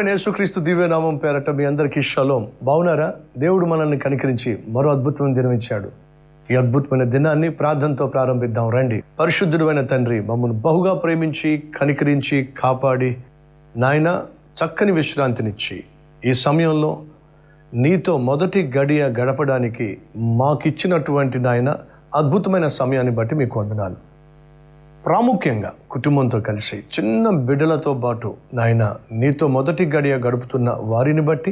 ప్రభువైన యేసుక్రీస్తు దివ్యనామం పేరట మీ అందరికీ షలోం. బాగున్నారా? దేవుడు మనల్ని కనికరించి మరో అద్భుతమైన దినం ఇచ్చాడు. ఈ అద్భుతమైన దినాన్ని ప్రార్థనతో ప్రారంభిద్దాం రండి. పరిశుద్ధుడైన తండ్రి, మమ్మల్ని బహుగా ప్రేమించి కనికరించి కాపాడి నాయన చక్కని విశ్రాంతినిచ్చి ఈ సమయంలో నీతో మొదటి గడియ గడపడానికి మాకిచ్చినటువంటి నాయన అద్భుతమైన సమయాన్ని బట్టి మీకు వందనాలు. ప్రాముఖ్యంగా కుటుంబంతో కలిసి చిన్న బిడ్డలతో పాటు నాయన నీతో మొదటి గడియ గడుపుతున్న వారిని బట్టి,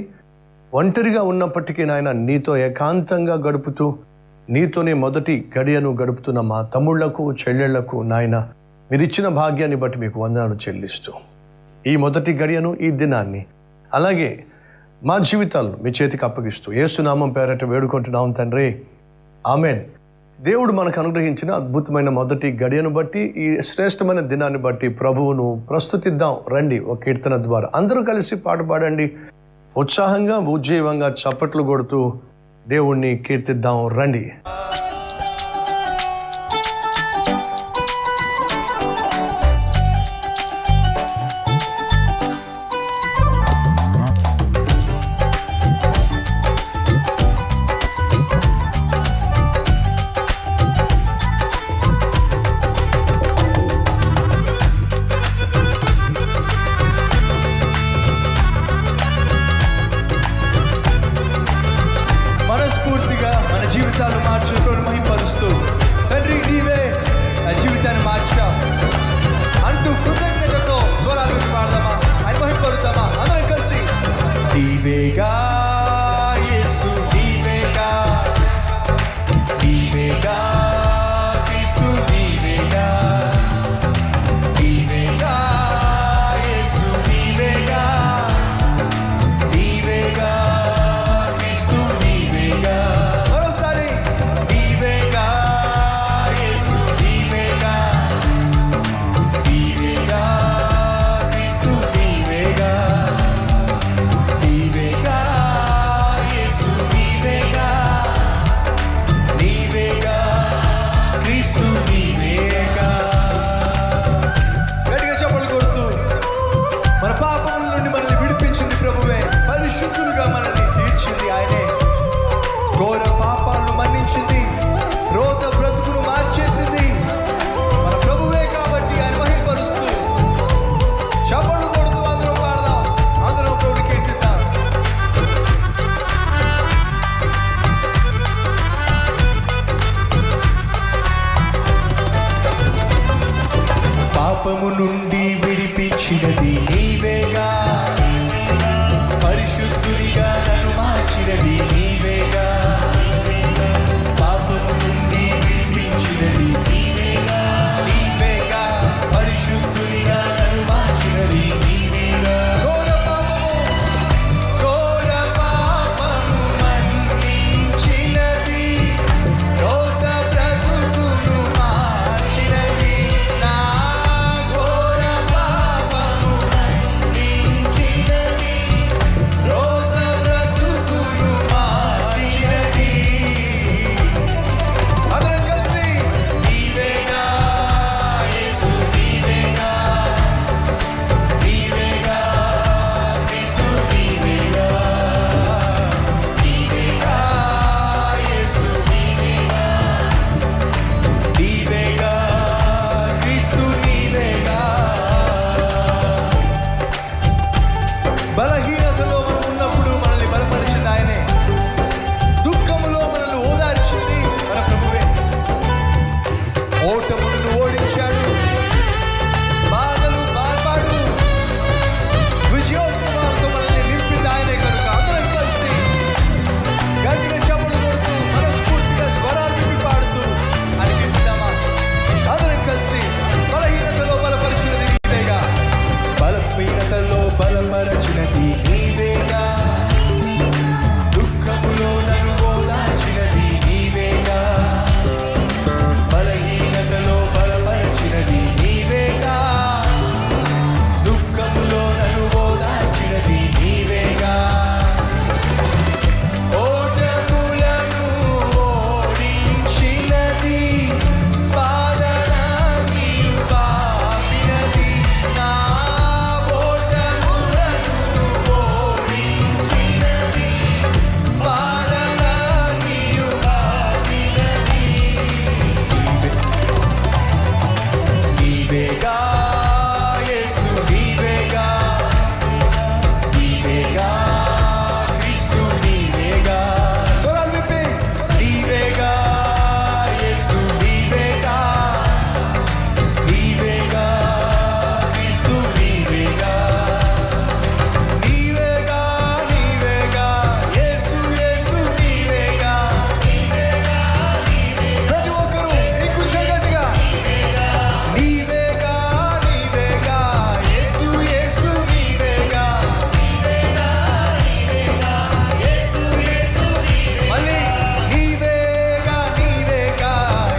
ఒంటరిగా ఉన్నప్పటికీ నాయన నీతో ఏకాంతంగా గడుపుతూ నీతోనే మొదటి గడియను గడుపుతున్న మా తమ్ముళ్లకు చెల్లెళ్లకు నాయన మీరిచ్చిన భాగ్యాన్ని బట్టి మీకు వందనాలు చెల్లిస్తూ ఈ మొదటి గడియను, ఈ దినాన్ని, అలాగే మా జీవితాలను మీ చేతికి అప్పగిస్తూ యేసు నామం పేరట వేడుకుంటున్నాం తండ్రి, ఆమెన్. దేవుడు మనకు అనుగ్రహించిన అద్భుతమైన మొదటి గడియను బట్టి, ఈ శ్రేష్టమైన దినాన్ని బట్టి ప్రభువును ప్రస్తుతిద్దాం రండి. ఒక కీర్తన ద్వారా అందరూ కలిసి పాట పాడండి. ఉత్సాహంగా ఉజ్జీవంగా చప్పట్లు కొడుతూ దేవుణ్ణి కీర్తిద్దాం రండి. జీవితాలు మార్చుకొని మహిమపరుస్తూ తండ్రి నీవే నా జీవితాన్ని మార్చావు అంటూ కృతజ్ఞతతో స్వరాలు పాడదామా, ఆయన మహిమపరుద్దామా అందరం కలిసి. నీవేగా యేసు, నీవేగా, నీవేగా క్రీస్తు, నీవేగా, నీవేగా యేసు, నీవేగా, నీవేగా క్రీస్తు, నీవేగా. ఘోర పాపాలను మన్నించింది, రోత బ్రతుకును మార్చేసింది మన ప్రభువే కాబట్టి ఆయన మహిమపరుస్తూ చప్పట్లు కొడుతూ అందరం పాడదాం, అందరం ప్రభువుని కీర్తిద్దాం. పాపము నుండి విడిపించినది నీవేగా, పరిశుద్ధునిగా నన్ను మార్చినది నీవేగా, పాపము నుండి విడిపించినది నీవేగా, నీవేగా పరిశుద్ధునిగా నన్ను మార్చినది నీవేగా. ఘోర పాపము మన్నించినది, రోత బ్రతుకును మార్చినది, నా ఘోర పాపము నీవేగా యేసు నీవేగా, నీవేగా క్రీస్తు నీవేగా. స్వరాలు విప్పి నీవేగా యేసు నీవేగా, నీవేగా క్రీస్తు నీవేగా, నీవేగా నీవేగా యేసు యేసు నీవేగా. ప్రతి ఒక్కరూ నీకు జగతిగా నీవేగా నీవేగా యేసు యేసు నీవేగా, మళ్ళీ నీవేగా నీవేగా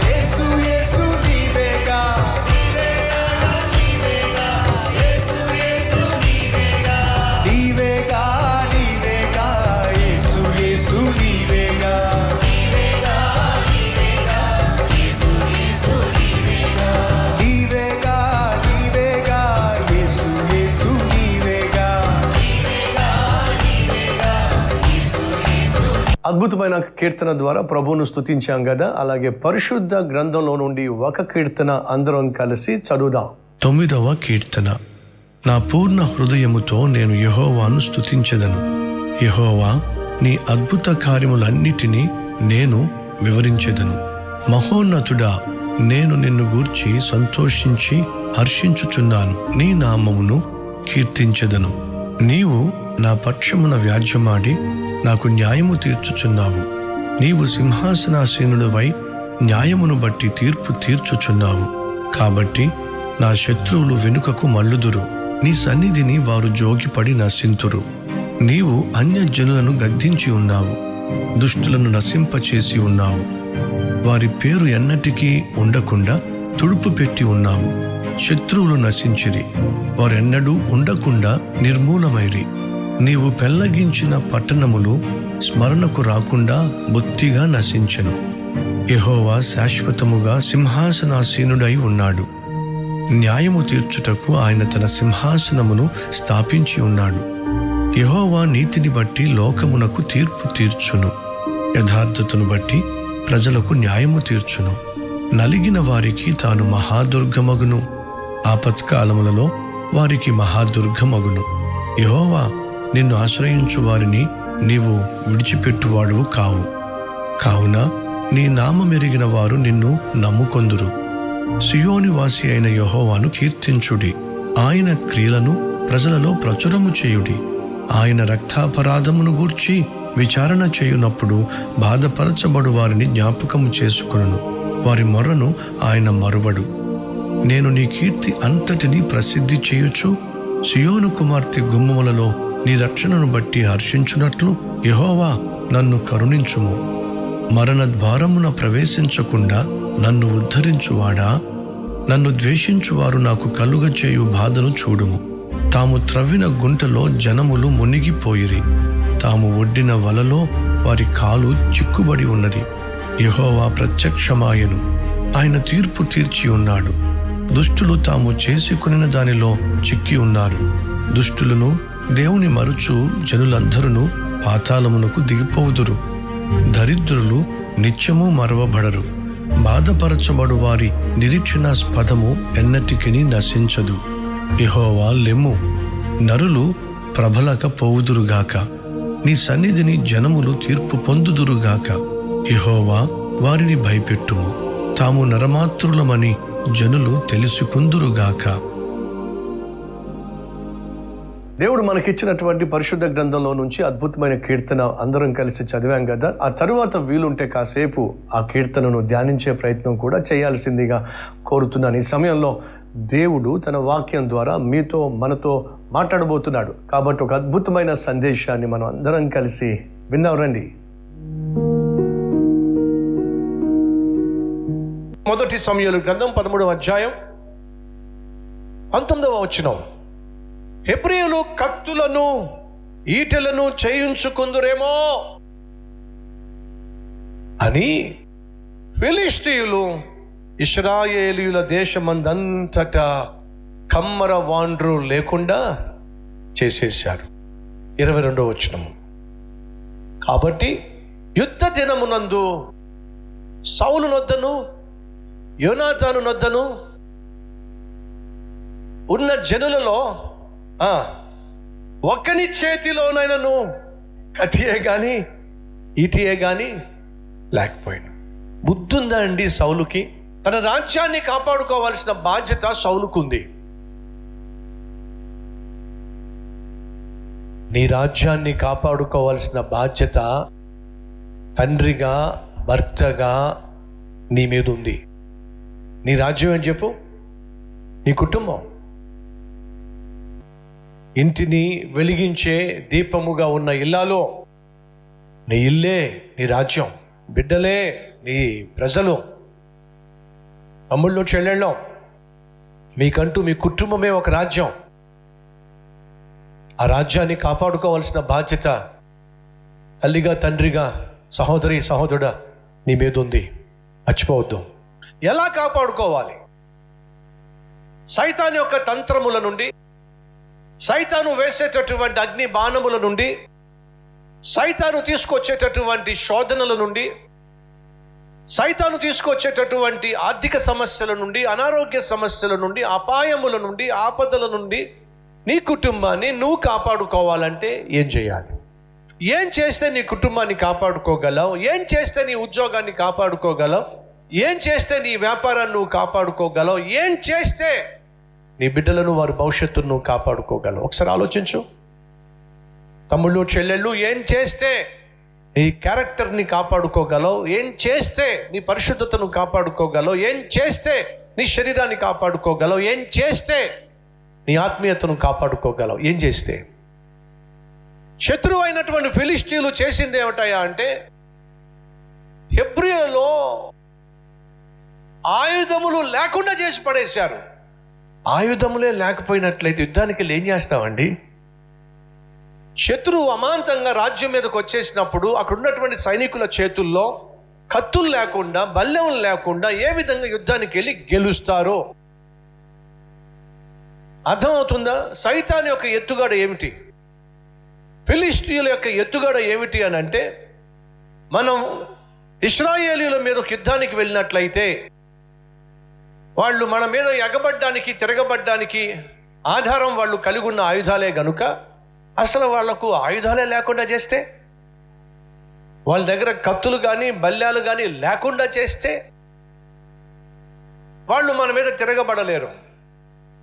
యేసు యేసు నీవేగా, నీవేగా నీవేగా యేసు యేసు నీవేగా, నీవేగా నీవేగా యేసు యేసు నీవేగా. అద్భుతమైన కీర్తన ద్వారా ప్రభువును స్తుతించాం కదా. అలాగే పరిశుద్ధ గ్రంథంలో నుండి ఒక కీర్తన అందరం కలిసి చదువుదాం. 9వ కీర్తన. నా పూర్ణ హృదయముతో నేను యెహోవాను స్తుతించెదను. యెహోవా, నీ అద్భుత కార్యములన్నిటినీ నేను వివరించెదను. మహోన్నతుడా, నేను నిన్ను గూర్చి సంతోషించి హర్షించుచున్నాను. నీ నామమును కీర్తించెదను. నీవు నా పక్షమున వ్యాజ్యమాడి నాకు న్యాయము తీర్చుచున్నావు. నీవు సింహాసనాసీనుడవై న్యాయమును బట్టి తీర్పు తీర్చుచున్నావు. కాబట్టి నా శత్రువులు వెనుకకు మల్లుదురు. నీ సన్నిధిని వారు జోగిపడి నశింతురు. నీవు అన్యజనులను గద్దించి ఉన్నావు, దుష్టులను నశింపచేసి ఉన్నావు. వారి పేరు ఎన్నటికీ ఉండకుండా తుడుపు పెట్టి ఉన్నావు. శత్రువులు నశించిరి, వారెన్నడూ ఉండకుండా నిర్మూలమైరి. నీవు పెళ్లగించిన పట్టణములు స్మరణకు రాకుండా బొత్తిగా నశించెను. యెహోవా శాశ్వతముగా సింహాసనాసీనుడై ఉన్నాడు. న్యాయము తీర్చుటకు ఆయన తన సింహాసనమును స్థాపించి ఉన్నాడు. యెహోవా నీతిని బట్టి లోకమునకు తీర్పు తీర్చును. యథార్థతను బట్టి ప్రజలకు న్యాయము తీర్చును. నలిగిన వారికి తాను మహాదుర్గమగును. ఆపత్కాలములలో వారికి మహాదుర్గమగును. యెహోవా, నిన్ను ఆశ్రయించు వారిని నీవు విడిచిపెట్టువాడువు కావు. కావున నీ నామమెరిగిన వారు నిన్ను నమ్ముకొందురు. సియోని వాసి అయిన యెహోవాను కీర్తించుడి. ఆయన క్రియలను ప్రజలలో ప్రచురము చేయుడి. ఆయన రక్తాపరాధమును గూర్చి విచారణ చేయునప్పుడు బాధపరచబడు వారిని జ్ఞాపకము చేసుకొనును. వారి మొర్రను ఆయన మరువడు. నేను నీ కీర్తి అంతటినీ ప్రసిద్ధి చేయుచు సియోను కుమార్తె గుమ్మములలో నీ రక్షణను బట్టి హర్షించున్నట్లు యెహోవా, నన్ను కరుణించుము. మరణ ద్వారమున ప్రవేశించకుండా నన్ను ఉద్ధరించువాడా, నన్ను ద్వేషించువారు నాకు కలుగచేయు బాధను చూడుము. తాము త్రవ్విన గుంటలో జనములు మునిగిపోయిరి. తాము ఒడ్డిన వలలో వారి కాలు చిక్కుబడి ఉన్నది. యెహోవా ప్రత్యక్షమాయెను, ఆయన తీర్పు తీర్చి ఉన్నాడు. దుష్టులు తాము చేసుకొనిన దానిలో చిక్కి ఉన్నారు. దుష్టులను దేవుని మరుచు జనులందరూ పాతాళమునకు దిగిపోవుదురు. దరిద్రులు నిత్యము మరవబడరు. బాధపరచబడు వారి నిరీక్షణాస్పదము ఎన్నటికిని నశించదు. యెహోవా లెమ్ము, నరులు ప్రబలక పోవుదురుగాక. నీ సన్నిధిని జనములు తీర్పు పొందుదురుగాక. యెహోవా, వారిని భయపెట్టుము. తాము నరమాత్రులమని జనులు తెలుసుకుందురుగాక. దేవుడు మనకిచ్చినటువంటి పరిశుద్ధ గ్రంథంలో నుంచి అద్భుతమైన కీర్తన అందరం కలిసి చదివాం కదా. ఆ తరువాత వీలుంటే కాసేపు ఆ కీర్తనను ధ్యానించే ప్రయత్నం కూడా చేయాల్సిందిగా కోరుతున్నాను. ఈ సమయంలో దేవుడు తన వాక్యం ద్వారా మీతో మనతో మాట్లాడబోతున్నాడు. కాబట్టి ఒక అద్భుతమైన సందేశాన్ని మనం అందరం కలిసి విందాం రండి. మొదటి సమూయేలు గ్రంథం 13వ అధ్యాయం 19వ వచనం. హెబ్రీయులు కత్తులను ఈటెలను చేయించుకుందురేమో అని ఫిలిష్తీయులు ఇశ్రాయేలీయుల దేశమందంతటా కమ్మర వాండ్రు లేకుండా చేసేశారు. 22వ వచనం. కాబట్టి యుద్ధ దినమునందు సౌలు నొద్దను యోనాతాను నొద్దను ఉన్న జనులలో ఒక్కని చేతిలోనైనాను కత్తియే కానీ ఈటియే కానీ లేకపోయాను. బుద్ధుందా అండి సౌలుకి? తన రాజ్యాన్ని కాపాడుకోవాల్సిన బాధ్యత సౌలుకుంది. నీ రాజ్యాన్ని కాపాడుకోవాల్సిన బాధ్యత తండ్రిగా, భర్తగా నీ మీద ఉంది. నీ రాజ్యం అని చెప్పు, నీ కుటుంబం. ఇంటిని వెలిగించే దీపముగా ఉన్న ఇల్లాలో నీ ఇల్లే నీ రాజ్యం, బిడ్డలే నీ ప్రజలు, తమ్ముళ్ళు చెల్లెళ్ళం, మీకంటూ మీ కుటుంబమే ఒక రాజ్యం. ఆ రాజ్యాన్ని కాపాడుకోవాల్సిన బాధ్యత తల్లిగా, తండ్రిగా, సహోదరి, సహోదరుడా నీ మీద ఉంది. మర్చిపోవద్దు. ఎలా కాపాడుకోవాలి? సైతాను యొక్క తంత్రముల నుండి, సైతాను వేసేటటువంటి అగ్ని బాణముల నుండి, సైతాను తీసుకొచ్చేటటువంటి శోధనల నుండి, సైతాను తీసుకొచ్చేటటువంటి ఆర్థిక సమస్యల నుండి, అనారోగ్య సమస్యల నుండి, అపాయముల నుండి, ఆపదల నుండి నీ కుటుంబాన్ని నువ్వు కాపాడుకోవాలంటే ఏం చేయాలి? ఏం చేస్తే నీ కుటుంబాన్ని కాపాడుకోగలవు? ఏం చేస్తే నీ ఉద్యోగాన్ని కాపాడుకోగలవు? ఏం చేస్తే నీ వ్యాపారాన్ని నువ్వు కాపాడుకోగలవు? ఏం చేస్తే నీ బిడ్డలను, వారి భవిష్యత్తును నువ్వు కాపాడుకోగలవు? ఒకసారి ఆలోచించు. తమ్ముళ్ళు, చెల్లెళ్ళు, ఏం చేస్తే నీ క్యారెక్టర్ని కాపాడుకోగలవు? ఏం చేస్తే నీ పరిశుద్ధతను కాపాడుకోగలవు? ఏం చేస్తే నీ శరీరాన్ని కాపాడుకోగలవు? ఏం చేస్తే నీ ఆత్మీయతను కాపాడుకోగలవు? ఏం చేస్తే? శత్రువు అయినటువంటి ఫిలిష్తీయులు చేసింది ఏమిటయా అంటే, హెబ్రీయులలో ఆయుధములు లేకుండా చేసి పడేశారు. ఆయుధములే లేకపోయినట్లయితే యుద్ధానికి ఏం చేస్తామండి? శత్రువు అమాంతంగా రాజ్యం మీదకి వచ్చేసినప్పుడు అక్కడ ఉన్నటువంటి సైనికుల చేతుల్లో కత్తులు లేకుండా, బల్లెములు లేకుండా ఏ విధంగా యుద్ధానికి వెళ్ళి గెలుస్తారో అర్థమవుతుందా? సైతాన్ యొక్క ఎత్తుగడ ఏమిటి? ఫిలిష్తీయుల యొక్క ఎత్తుగడ ఏమిటి అని అంటే, మనం ఇశ్రాయేలీయుల మీద ఒక యుద్ధానికి వెళ్ళినట్లయితే వాళ్ళు మన మీద ఎగబడ్డానికి, తిరగబడ్డానికి ఆధారం వాళ్ళు కలిగి ఉన్న ఆయుధాలే గనుక, అసలు వాళ్లకు ఆయుధాలే లేకుండా చేస్తే, వాళ్ళ దగ్గర కత్తులు కానీ బల్యాలు కానీ లేకుండా చేస్తే వాళ్ళు మన మీద తిరగబడలేరు.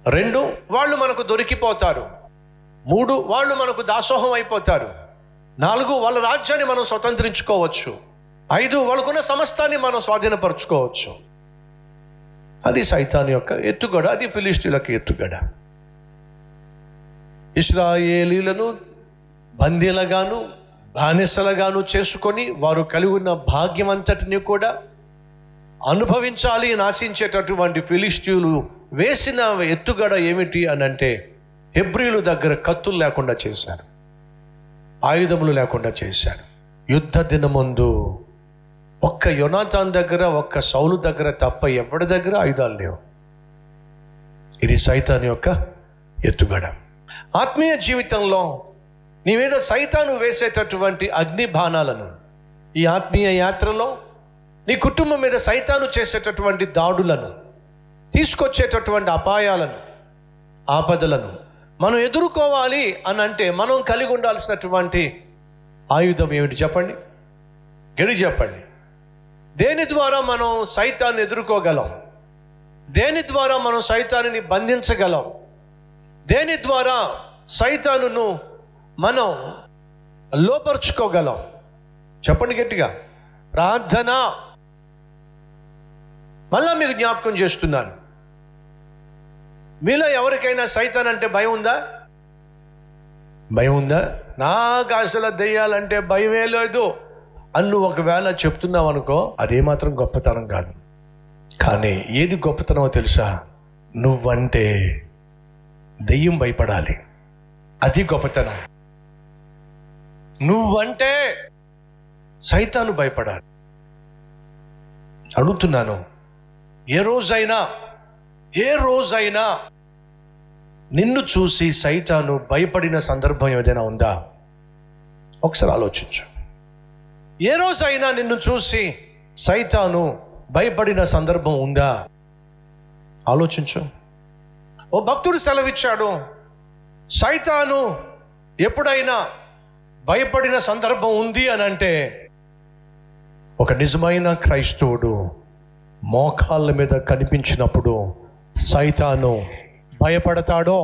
2, వాళ్ళు మనకు దొరికిపోతారు. 3, వాళ్ళు మనకు దాసోహం అయిపోతారు. 4, వాళ్ళ రాజ్యాన్ని మనం స్వతంత్రించుకోవచ్చు. 5, వాళ్ళకున్న సమస్తాన్ని మనం స్వాధీనపరచుకోవచ్చు. అది సైతాన్ యొక్క ఎత్తుగడ, అది ఫిలిష్తీయులకు ఎత్తుగడ. ఇశ్రాయేలీలను బందీలుగాను, బానిసలుగాను చేసుకొని వారు కలిగి ఉన్న భాగ్యం అంతటిని కూడా అనుభవించాలి నాశించేటటువంటి ఫిలిష్తీయులు వేసిన ఎత్తుగడ ఏమిటి అని అంటే, హెబ్రీయుల దగ్గర కత్తులు లేకుండా చేశారు, ఆయుధములు లేకుండా చేశారు. యుద్ధ దినమందు ఒక్క యోనాతాన్ దగ్గర, ఒక్క సౌలు దగ్గర తప్ప ఎవరి దగ్గర ఆయుధాలు లేవు. ఇది సైతాను యొక్క ఎత్తుగడ. ఆత్మీయ జీవితంలో నీ మీద సైతాను వేసేటటువంటి అగ్ని బాణాలను, ఈ ఆత్మీయ యాత్రలో నీ కుటుంబం మీద సైతాను చేసేటటువంటి దాడులను, తీసుకొచ్చేటటువంటి అపాయాలను, ఆపదలను మనం ఎదుర్కోవాలి అని అంటే మనం కలిగి ఉండాల్సినటువంటి ఆయుధం ఏమిటి చెప్పండి? గడి చెప్పండి. దేని ద్వారా మనం సైతాన్ని ఎదుర్కోగలం? దేని ద్వారా మనం సైతాన్ని బంధించగలం? దేని ద్వారా సైతానును మనం లోపరుచుకోగలం? చెప్పండి గట్టిగా. ప్రార్థన. మళ్ళా మీకు జ్ఞాపకం చేస్తున్నాను, మీలో ఎవరికైనా సైతాన్ అంటే భయం ఉందా? భయం ఉందా? నాకు అసలు దెయ్యాలంటే భయమే లేదు అన్ను ఒకవేళ చెప్తున్నావు అనుకో, అదేమాత్రం గొప్పతనం కాదు. కానీ ఏది గొప్పతనమో తెలుసా? నువ్వంటే దెయ్యం భయపడాలి, అది గొప్పతనం. నువ్వంటే సైతాను భయపడాలి. అడుగుతున్నాను, ఏ రోజైనా నిన్ను చూసి సైతాను భయపడిన సందర్భం ఏదైనా ఉందా? ఒకసారి ఆలోచించు. ఏ రోజైనా నిన్ను చూసి సైతాను భయపడిన సందర్భం ఉందా? ఆలోచించు. ఓ భక్తుడు సెలవిచ్చాడు, సైతాను ఎప్పుడైనా భయపడిన సందర్భం ఉంది అని అంటే, ఒక నిజమైన క్రైస్తవుడు మోకాళ్ళ మీద కనిపించినప్పుడు సైతాను భయపడతాడో.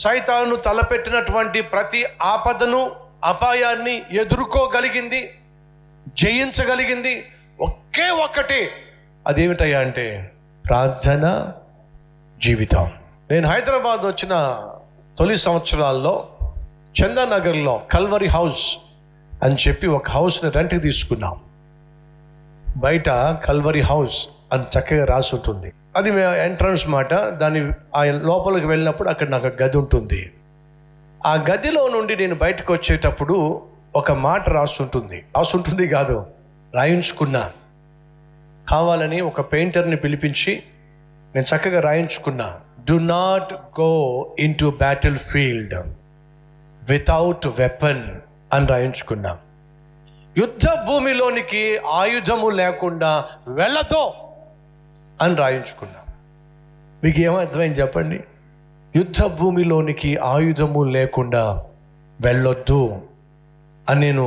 సైతాను తలపెట్టినటువంటి ప్రతి ఆపదను, అపాయాన్ని ఎదుర్కోగలిగింది, జయించగలిగింది ఒకే ఒక్కటి. అదేమిటయ్యా అంటే ప్రార్థన జీవితం. నేను హైదరాబాద్ వచ్చిన తొలి సంవత్సరాల్లో చందానగర్లో కల్వరీ హౌస్ అని చెప్పి ఒక హౌస్ని రెంట్కి తీసుకున్నాం. బయట కల్వరీ హౌస్ అని చక్కగా రాసి ఉంటుంది. అది ఎంట్రన్స్ మాట. దాని ఆ లోపలికి వెళ్ళినప్పుడు అక్కడ నాకు గది ఉంటుంది. ఆ గదిలో నుండి నేను బయటకు వచ్చేటప్పుడు ఒక మాట రాసుంటుంది కాదు, రాయించుకున్నా. కావాలని ఒక పెయింటర్ని పిలిపించి నేను చక్కగా రాయించుకున్నా. Do not go into battlefield without weapon అని రాయించుకున్నా. యుద్ధ భూమిలోనికి ఆయుధము లేకుండా వెళ్ళదో అని రాయించుకున్నా. మీకు ఏమర్థమైంది చెప్పండి? యుద్ధ భూమిలోనికి ఆయుధము లేకుండా వెళ్ళొద్దు అని నేను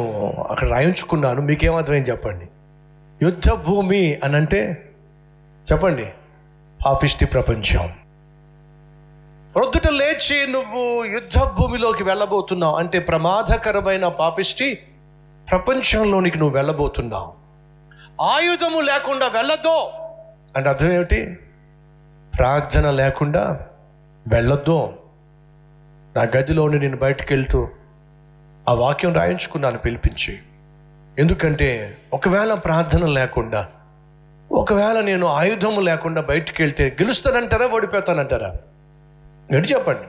అక్కడ రాయించుకున్నాను. మీకేమర్థమైంది చెప్పండి? యుద్ధ భూమి అని అంటే చెప్పండి, పాపిష్టి ప్రపంచం. ప్రొద్దుట లేచి నువ్వు యుద్ధ భూమిలోకి వెళ్ళబోతున్నావు అంటే ప్రమాదకరమైన పాపిష్టి ప్రపంచంలోనికి నువ్వు వెళ్ళబోతున్నావు. ఆయుధము లేకుండా వెళ్ళొద్దు అంటే అర్థం ఏమిటి? ప్రార్థన లేకుండా వెళ్ళొద్దు. నా గదిలోని నేను బయటకు వెళ్తూ ఆ వాక్యం రాయించుకున్నాను పిలిపించి. ఎందుకంటే ఒకవేళ ప్రార్థన లేకుండా, ఒకవేళ నేను ఆయుధము లేకుండా బయటికి వెళ్తే గెలుస్తానంటారా, ఓడిపోతానంటారా? గడి చెప్పండి.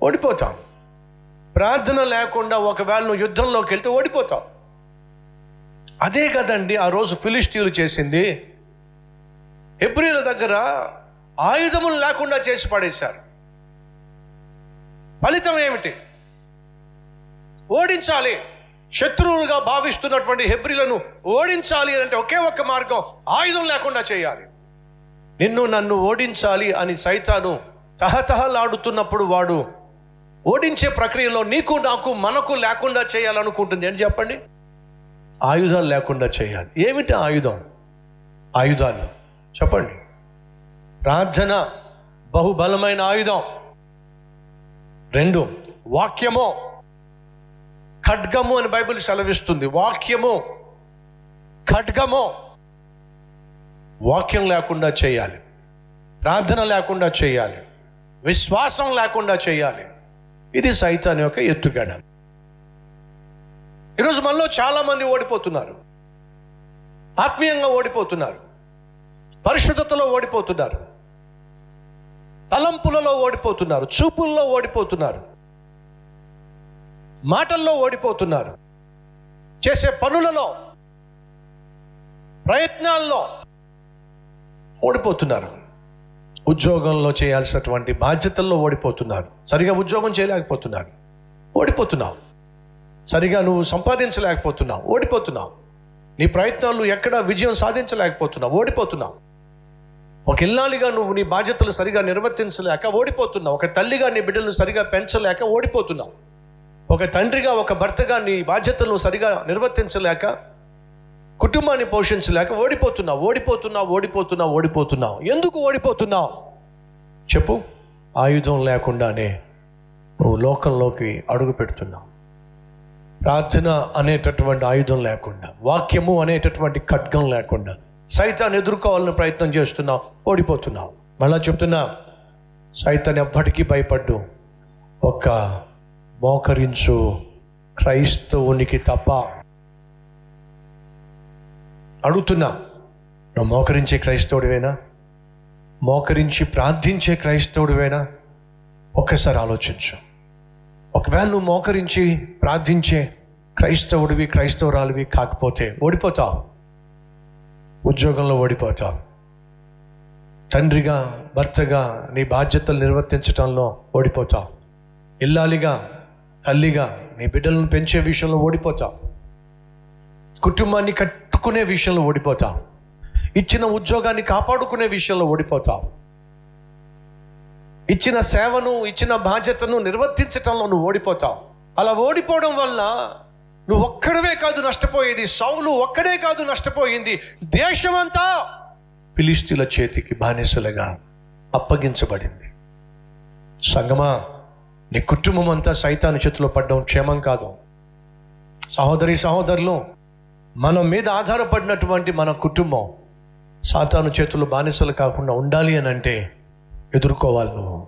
ఓడిపోతాం. ప్రార్థన లేకుండా ఒకవేళ నువ్వు యుద్ధంలోకి వెళ్తే ఓడిపోతావు. అదే కదండి ఆ రోజు ఫిలిష్తీయులు చేసింది. హెబ్రీల దగ్గర ఆయుధములు లేకుండా చేసి పడేశారు. ఫలితం ఏమిటి? ఓడించాలి. శత్రువులుగా భావిస్తున్నటువంటి హెబ్రీలను ఓడించాలి అంటే ఒకే ఒక్క మార్గం, ఆయుధం లేకుండా చేయాలి. నిన్ను నన్ను ఓడించాలి అని సైతాను తహతహలాడుతున్నప్పుడు వాడు ఓడించే ప్రక్రియలో నీకు నాకు మనకు లేకుండా చేయాలనుకుంటుంది. ఏంటి చెప్పండి? ఆయుధాలు లేకుండా చేయాలి. ఏమిటి ఆయుధం? ఆయుధాలు చెప్పండి. ప్రార్థన బహుబలమైన ఆయుధం. 2 వాక్యము, ఖడ్గము అని బైబిల్ సెలవిస్తుంది. వాక్యము, ఖడ్గము. వాక్యం లేకుండా చేయాలి, ప్రార్థన లేకుండా చేయాలి, విశ్వాసం లేకుండా చేయాలి. ఇది సైతాన్ యొక్క ఎత్తుగడ. ఈరోజు మనలో చాలామంది ఓడిపోతున్నారు. ఆత్మీయంగా ఓడిపోతున్నారు, పరిశుద్ధతలో ఓడిపోతున్నారు, తలంపులలో ఓడిపోతున్నారు, చూపుల్లో ఓడిపోతున్నారు, మాటల్లో ఓడిపోతున్నారు, చేసే పనులలో, ప్రయత్నాల్లో ఓడిపోతున్నారు. ఉద్యోగంలో చేయాల్సినటువంటి బాధ్యతల్లో ఓడిపోతున్నారు. సరిగా ఉద్యోగం చేయలేకపోతున్నారు, ఓడిపోతున్నావు. సరిగా నువ్వు సంపాదించలేకపోతున్నావు, ఓడిపోతున్నావు. నీ ప్రయత్నాలు ఎక్కడ విజయం సాధించలేకపోతున్నావు, ఓడిపోతున్నావు. ఒక ఇల్లాలిగా నువ్వు నీ బాధ్యతలు సరిగా నిర్వర్తించలేక ఓడిపోతున్నావు. ఒక తల్లిగా నీ బిడ్డలను సరిగా పెంచలేక ఓడిపోతున్నావు. ఒక తండ్రిగా, ఒక భర్తగా నీ బాధ్యతలను సరిగా నిర్వర్తించలేక, కుటుంబాన్ని పోషించలేక ఓడిపోతున్నావు. ఓడిపోతున్నావు, ఓడిపోతున్నావు, ఓడిపోతున్నావు. ఎందుకు ఓడిపోతున్నావు చెప్పు? ఆయుధం లేకుండానే నువ్వు లోకంలోకి అడుగు పెడుతున్నావు. ప్రార్థన అనేటటువంటి ఆయుధం లేకుండా, వాక్యము అనేటటువంటి ఖడ్గం లేకుండా సైతాన్ని ఎదుర్కోవాలని ప్రయత్నం చేస్తున్నావు, ఓడిపోతున్నావు. మళ్ళా చెప్తున్నా, సైతాన్ని ఎవ్వటికీ భయపడ్డు. ఒక్క మోకరించు క్రైస్తవునికి తప్ప. అడుగుతున్నా, నువ్వు మోకరించే క్రైస్తవుడివేనా? మోకరించి ప్రార్థించే క్రైస్తవుడివేనా? ఒక్కసారి ఆలోచించు. ఒకవేళ నువ్వు మోకరించి ప్రార్థించే క్రైస్తవుడివి, క్రైస్తవురాలివి కాకపోతే ఓడిపోతావు. ఉద్యోగంలో ఓడిపోతావు. తండ్రిగా, భర్తగా నీ బాధ్యతలు నిర్వర్తించడంలో ఓడిపోతావు. ఇల్లాలిగా, తల్లిగా నీ బిడ్డలను పెంచే విషయంలో ఓడిపోతావు. కుటుంబాన్ని కట్టుకునే విషయంలో ఓడిపోతావు. ఇచ్చిన ఉద్యోగాన్ని కాపాడుకునే విషయంలో ఓడిపోతావు. ఇచ్చిన సేవను, ఇచ్చిన బాధ్యతను నిర్వర్తించటంలో నువ్వు ఓడిపోతావు. అలా ఓడిపోవడం వల్ల నువ్వు ఒక్కడవే కాదు నష్టపోయేది, సౌలు ఒక్కడే కాదు నష్టపోయింది, దేశమంతా ఫిలిష్తీయుల చేతికి బానిసలుగా అప్పగించబడింది. సంగమా, నీ కుటుంబం అంతా సైతాను చేతిలో పడ్డం క్షేమం కాదు. సహోదరి సహోదరులు, మన మీద ఆధారపడినటువంటి మన కుటుంబం సాతాను చేతులు బానిసలు కాకుండా ఉండాలి అని అంటే ఎదుర్కోవాలి. నువ్వు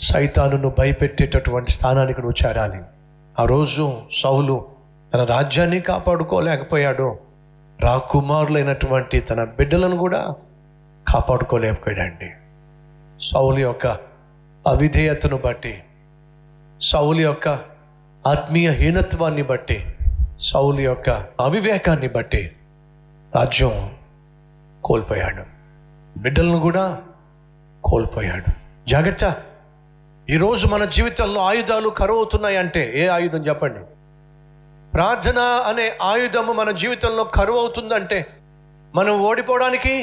సైతానును భయపెట్టేటటువంటి స్థానానికి నువ్వు చేరాలి. ఆ రోజు సౌలు తన రాజ్యాన్ని కాపాడుకోలేకపోయాడు, రాకుమారులైనటువంటి తన బిడ్డలను కూడా కాపాడుకోలేకపోయాడండి. సౌలు యొక్క అవిధేయతను బట్టి, సౌలు యొక్క ఆత్మీయ హీనత్వాన్ని బట్టి, సౌలు యొక్క అవివేకాన్ని బట్టి రాజ్యం కోల్పోయాడు, బిడ్డలను కూడా కోల్పోయాడు. జాగ్రత్త. ఈరోజు మన జీవితంలో ఆయుధాలు కరువు అవుతున్నాయి అంటే ఏ ఆయుధం చెప్పండి? ప్రార్థన అనే ఆయుధము మన జీవితంలో కరువు అవుతుందంటే మనం ఓడిపోవడానికి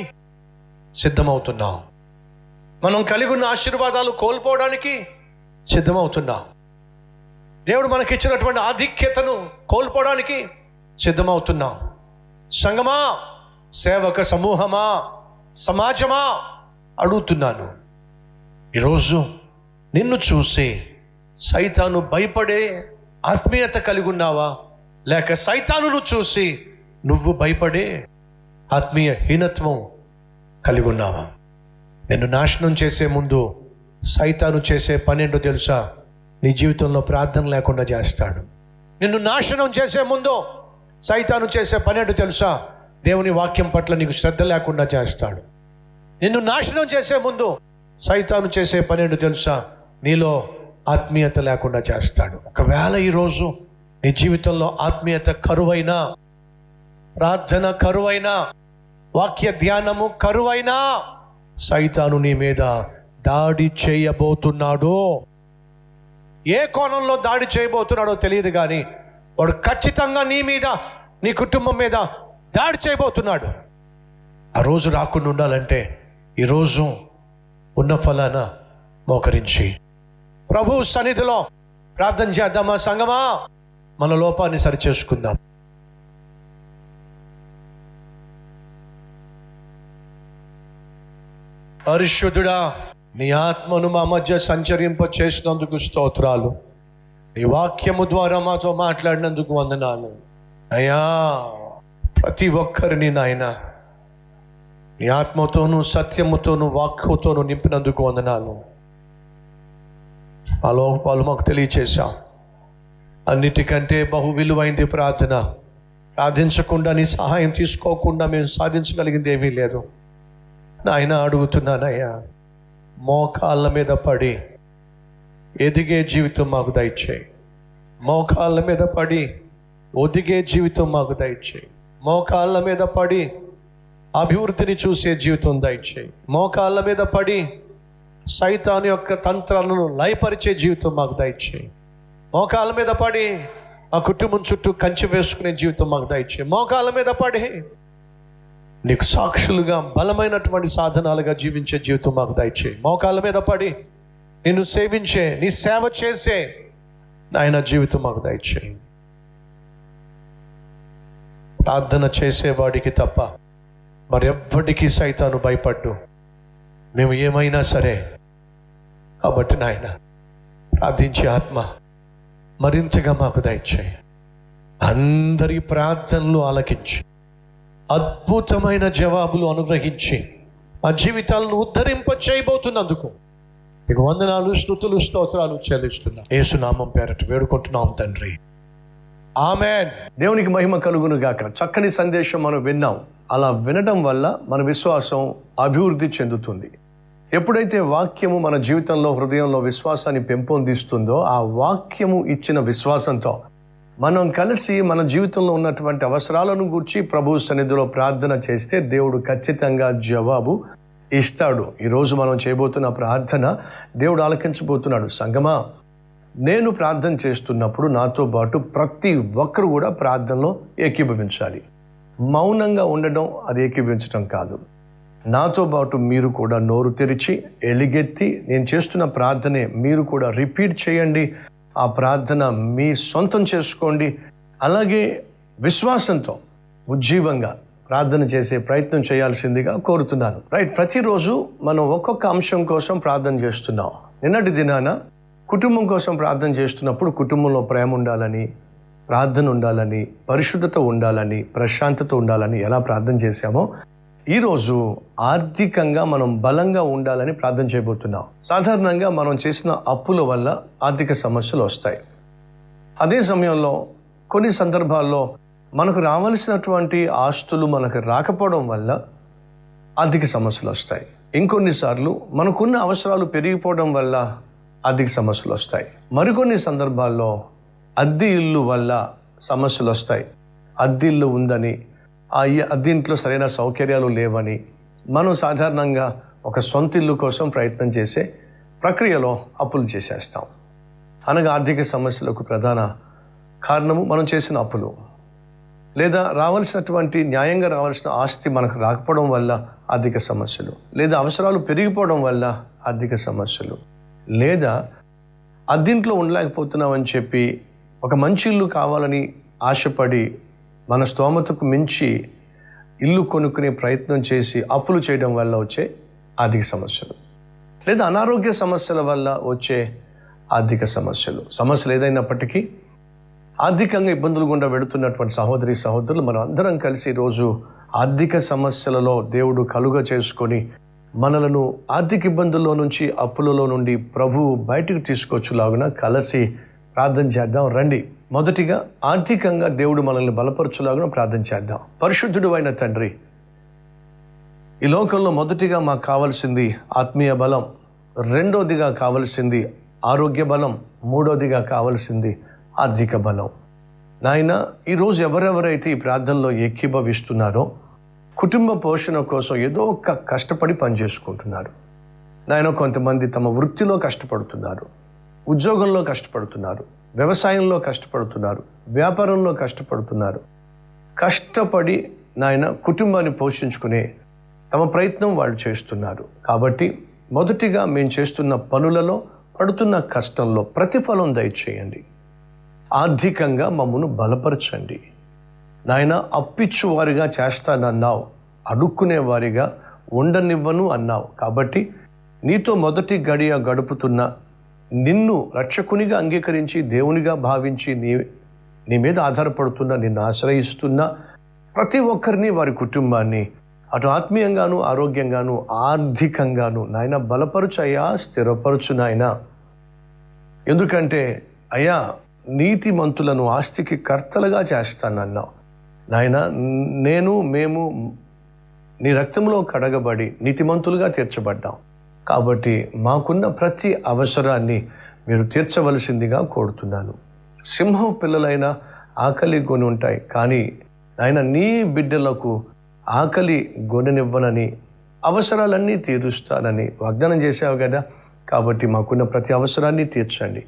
సిద్ధమవుతున్నాం. మనం కలిగి ఉన్న ఆశీర్వాదాలు కోల్పోవడానికి సిద్ధమవుతున్నాం. దేవుడు మనకిచ్చినటువంటి ఆధిక్యతను కోల్పోవడానికి సిద్ధమవుతున్నాం. సంగమా, సేవక సమూహమా, సమాజమా, అడుగుతున్నాను, ఈరోజు నిన్ను చూసి సైతాను భయపడే ఆత్మీయత కలిగి ఉన్నావా, లేక సైతానును చూసి నువ్వు భయపడే ఆత్మీయ హీనత్వం కలిగి ఉన్నావా? నిన్ను నాశనం చేసే ముందు సైతాను చేసే పనేంటో తెలుసా? నీ జీవితంలో ప్రార్థన లేకుండా చేస్తాడు. నిన్ను నాశనం చేసే ముందు సైతాను చేసే పనేంటో తెలుసా? దేవుని వాక్యం పట్ల నీకు శ్రద్ధ లేకుండా చేస్తాడు. నిన్ను నాశనం చేసే ముందు సైతాను చేసే పనేంటో తెలుసా? నీలో ఆత్మీయత లేకుండా చేస్తాడు. ఒకవేళ ఈరోజు నీ జీవితంలో ఆత్మీయత కరువైనా, ప్రార్థన కరువైనా, వాక్య ధ్యానము కరువైనా, సైతాను నీ మీద దాడి చేయబోతున్నాడు. ఏ కోణంలో దాడి చేయబోతున్నాడో తెలియదు కానీ వాడు ఖచ్చితంగా నీ మీద, నీ కుటుంబం మీద దాడి చేయబోతున్నాడు. ఆ రోజు రాకుండా ఉండాలంటే ఈరోజు ఉన్న ఫలాన మోకరించి ప్రభు సన్నిధిలో ప్రార్థన చేద్దామా? సంగమా, మన లోపాన్ని సరిచేసుకుందాం. పరిశుద్ధుడా, నీ ఆత్మను మా మధ్య సంచరింప చేసినందుకు స్తోత్రాలు. నీ వాక్యము ద్వారా మాతో మాట్లాడినందుకు వందనాలు అయ్యా. ప్రతి ఒక్కరిని నాయన నీ ఆత్మతోనూ సత్యముతోనూ వాక్యతోనూ నింపినందుకు వందనాలు. ఆ లోపాలు మాకు తెలియచేశాం. అన్నిటికంటే బహు విలువైంది ప్రార్థన. ప్రార్థించకుండా నీ సహాయం తీసుకోకుండా మేము సాధించగలిగింది ఏమీ లేదు. నాయన అడుగుతున్నానయ్యా, మోకాళ్ళ మీద పడి ఎదిగే జీవితం మాకు దయచేయి. మోకాళ్ళ మీద పడి ఒదిగే జీవితం మాకు దయచేయి. మోకాళ్ళ మీద పడి అభివృద్ధిని చూసే జీవితం దయచేయి. మోకాళ్ళ మీద పడి సైతాను యొక్క తంత్రాలను లయపరిచే జీవితం మాకు దయచేయి. మోకాళ్ళ మీద పడి ఆ కుటుంబం చుట్టూ కంచె వేసుకునే జీవితం మాకు దయచేయి. మోకాళ్ళ మీద పడి నీకు సాక్షులుగా బలమైనటువంటి సాధనాలుగా జీవించే జీవితం మాకు దయచేయి. మోకాళ్ళ మీద పడి నిన్ను సేవించే, నీ సేవ చేసే నాయన జీవితం మాకు దయచేయి. ప్రార్థన చేసేవాడికి తప్ప మరెవ్వడికి సైతాను భయపడ్డు. మేము ఏమైనా సరే. కాబట్టి నాయన ప్రార్థించే ఆత్మ మరింతగా మాకు దయచేయి. అందరి ప్రార్థనలు ఆలకించి అద్భుతమైన జవాబులు అనుగ్రహించి మా జీవితాలను ఉద్ధరింప చేయబోతున్నందుకు నీకు వందనాలు, స్తుతులు, స్తోత్రాలు చెల్లిస్తున్నా. యేసు నామం పేరట వేడుకుంటున్నాం తండ్రి, ఆమేన్. దేవునికి మహిమ కలుగును గాక. చక్కని సందేశం మనం విన్నాం. అలా వినడం వల్ల మన విశ్వాసం అభివృద్ధి చెందుతుంది. ఎప్పుడైతే వాక్యము మన జీవితంలో, హృదయంలో విశ్వాసాన్ని పెంపొందిస్తుందో, ఆ వాక్యము ఇచ్చిన విశ్వాసంతో మనం కలిసి మన జీవితంలో ఉన్నటువంటి అవసరాలను గూర్చి ప్రభు సన్నిధిలో ప్రార్థన చేస్తే దేవుడు ఖచ్చితంగా జవాబు ఇస్తాడు. ఈరోజు మనం చేయబోతున్న ప్రార్థన దేవుడు ఆలకించబోతున్నాడు. సంగమా, నేను ప్రార్థన చేస్తున్నప్పుడు నాతో పాటు ప్రతి ఒక్కరు కూడా ప్రార్థనలో ఏకీభవించాలి. మౌనంగా ఉండడం అది ఏకీభవించడం కాదు. నాతో పాటు మీరు కూడా నోరు తెరిచి ఎలుగెత్తి నేను చేస్తున్న ప్రార్థనే మీరు కూడా రిపీట్ చేయండి. ఆ ప్రార్థన మీ సొంతం చేసుకోండి. అలాగే విశ్వాసంతో ఉజ్జీవంగా ప్రార్థన చేసే ప్రయత్నం చేయాల్సిందిగా కోరుతున్నాను. రైట్, ప్రతిరోజు మనం ఒక్కొక్క అంశం కోసం ప్రార్థన చేస్తున్నాం. నిన్నటి దినాన కుటుంబం కోసం ప్రార్థన చేస్తున్నప్పుడు కుటుంబంలో ప్రేమ ఉండాలని, ప్రార్థన ఉండాలని, పరిశుద్ధత ఉండాలని, ప్రశాంతత ఉండాలని ఎలా ప్రార్థన చేశామో ఈరోజు ఆర్థికంగా మనం బలంగా ఉండాలని ప్రార్థన చేయబోతున్నాం. సాధారణంగా మనం చేసిన అప్పుల వల్ల ఆర్థిక సమస్యలు వస్తాయి. అదే సమయంలో కొన్ని సందర్భాల్లో మనకు రావాల్సినటువంటి ఆస్తులు మనకు రాకపోవడం వల్ల ఆర్థిక సమస్యలు వస్తాయి. ఇంకొన్నిసార్లు మనకున్న అవసరాలు పెరిగిపోవడం వల్ల ఆర్థిక సమస్యలు వస్తాయి. మరికొన్ని సందర్భాల్లో అద్దె ఇల్లు వల్ల సమస్యలు వస్తాయి. అద్దె ఇల్లు ఉందని, ఆ అద్దె ఇంట్లో సరైన సౌకర్యాలు లేవని మనం సాధారణంగా ఒక సొంత ఇల్లు కోసం ప్రయత్నం చేసే ప్రక్రియలో అప్పులు చేసేస్తాం. అనగా ఆర్థిక సమస్యలకు ప్రధాన కారణము మనం చేసిన అప్పులు, లేదా రావాల్సినటువంటి న్యాయంగా రావాల్సిన ఆస్తి మనకు రాకపోవడం వల్ల ఆర్థిక సమస్యలు, లేదా అవసరాలు పెరిగిపోవడం వల్ల ఆర్థిక సమస్యలు, లేదా అద్దెంట్లో ఉండలేకపోతున్నామని చెప్పి ఒక మంచి ఇల్లు కావాలని ఆశపడి మన స్తోమతకు మించి ఇల్లు కొనుక్కునే ప్రయత్నం చేసి అప్పులు చేయడం వల్ల వచ్చే ఆర్థిక సమస్యలు, లేదా అనారోగ్య సమస్యల వల్ల వచ్చే ఆర్థిక సమస్యలు ఏదైనప్పటికీ ఆర్థికంగా ఇబ్బందులు గుండా వెళుతున్నటువంటి సహోదరి సహోదరులు మనం అందరం కలిసి ఈరోజు ఆర్థిక సమస్యలలో దేవుడు కలుగ చేసుకొని మనలను ఆర్థిక ఇబ్బందుల్లో నుంచి, అప్పులలో నుండి ప్రభువు బయటికి తీసుకొచ్చులాగున కలిసి ప్రార్థన చేద్దాం. రండి, మొదటిగా ఆర్థికంగా దేవుడు మనల్ని బలపరచులాగున ప్రార్థన చేద్దాం. పరిశుద్ధుడు అయిన తండ్రి, ఈ లోకంలో మొదటిగా మాకు కావాల్సింది ఆత్మీయ బలం, రెండోదిగా కావాల్సింది ఆరోగ్య బలం, మూడోదిగా కావాల్సింది ఆర్థిక బలం. నాయన, ఈరోజు ఎవరెవరైతే ఈ ప్రార్థనలో ఏకీభవిస్తున్నారో కుటుంబ పోషణ కోసం ఏదో ఒక కష్టపడి పనిచేసుకుంటున్నారు. నాయన, కొంతమంది తమ వృత్తిలో కష్టపడుతున్నారు, ఉద్యోగంలో కష్టపడుతున్నారు, వ్యవసాయంలో కష్టపడుతున్నారు, వ్యాపారంలో కష్టపడుతున్నారు. కష్టపడి నాయన కుటుంబాన్ని పోషించుకునే తమ ప్రయత్నం వాళ్ళు చేస్తున్నారు. కాబట్టి మొదటిగా మేము చేస్తున్న పనులలో, పడుతున్న కష్టంలో ప్రతిఫలం దయచేయండి. ఆర్థికంగా మమ్మను బలపరచండి. నాయన, అప్పిచ్చువారిగా చేస్తానన్నావు, అడుక్కునేవారిగా ఉండనివ్వను అన్నావు. కాబట్టి నీతో మొదటి గడియ గడుపుతున్న, నిన్ను రక్షకునిగా అంగీకరించి దేవునిగా భావించి నీ మీద ఆధారపడుతున్న, నిన్ను ఆశ్రయిస్తున్న ప్రతి ఒక్కరిని, వారి కుటుంబాన్ని అటు ఆత్మీయంగాను, ఆరోగ్యంగాను, ఆర్థికంగాను నాయన బలపరచు అయ్యా, స్థిరపరచు నాయన. ఎందుకంటే అయ్యా, నీతిమంతులను ఆస్తికి కర్తలుగా చేస్తానన్నావు నాయన. మేము నీ రక్తంలో కడగబడి నీతిమంతులుగా తీర్చబడ్డాం. కాబట్టి మాకున్న ప్రతి అవసరాన్ని మీరు తీర్చవలసిందిగా కోరుతున్నాను. సింహం పిల్లలైన ఆకలి కొని ఉంటాయి, కానీ ఆయన నీ బిడ్డలకు ఆకలి గొననివ్వనని, అవసరాలన్నీ తీరుస్తానని వాగ్దానం చేశావు కదా. కాబట్టి మాకున్న ప్రతి అవసరాన్ని తీర్చండి.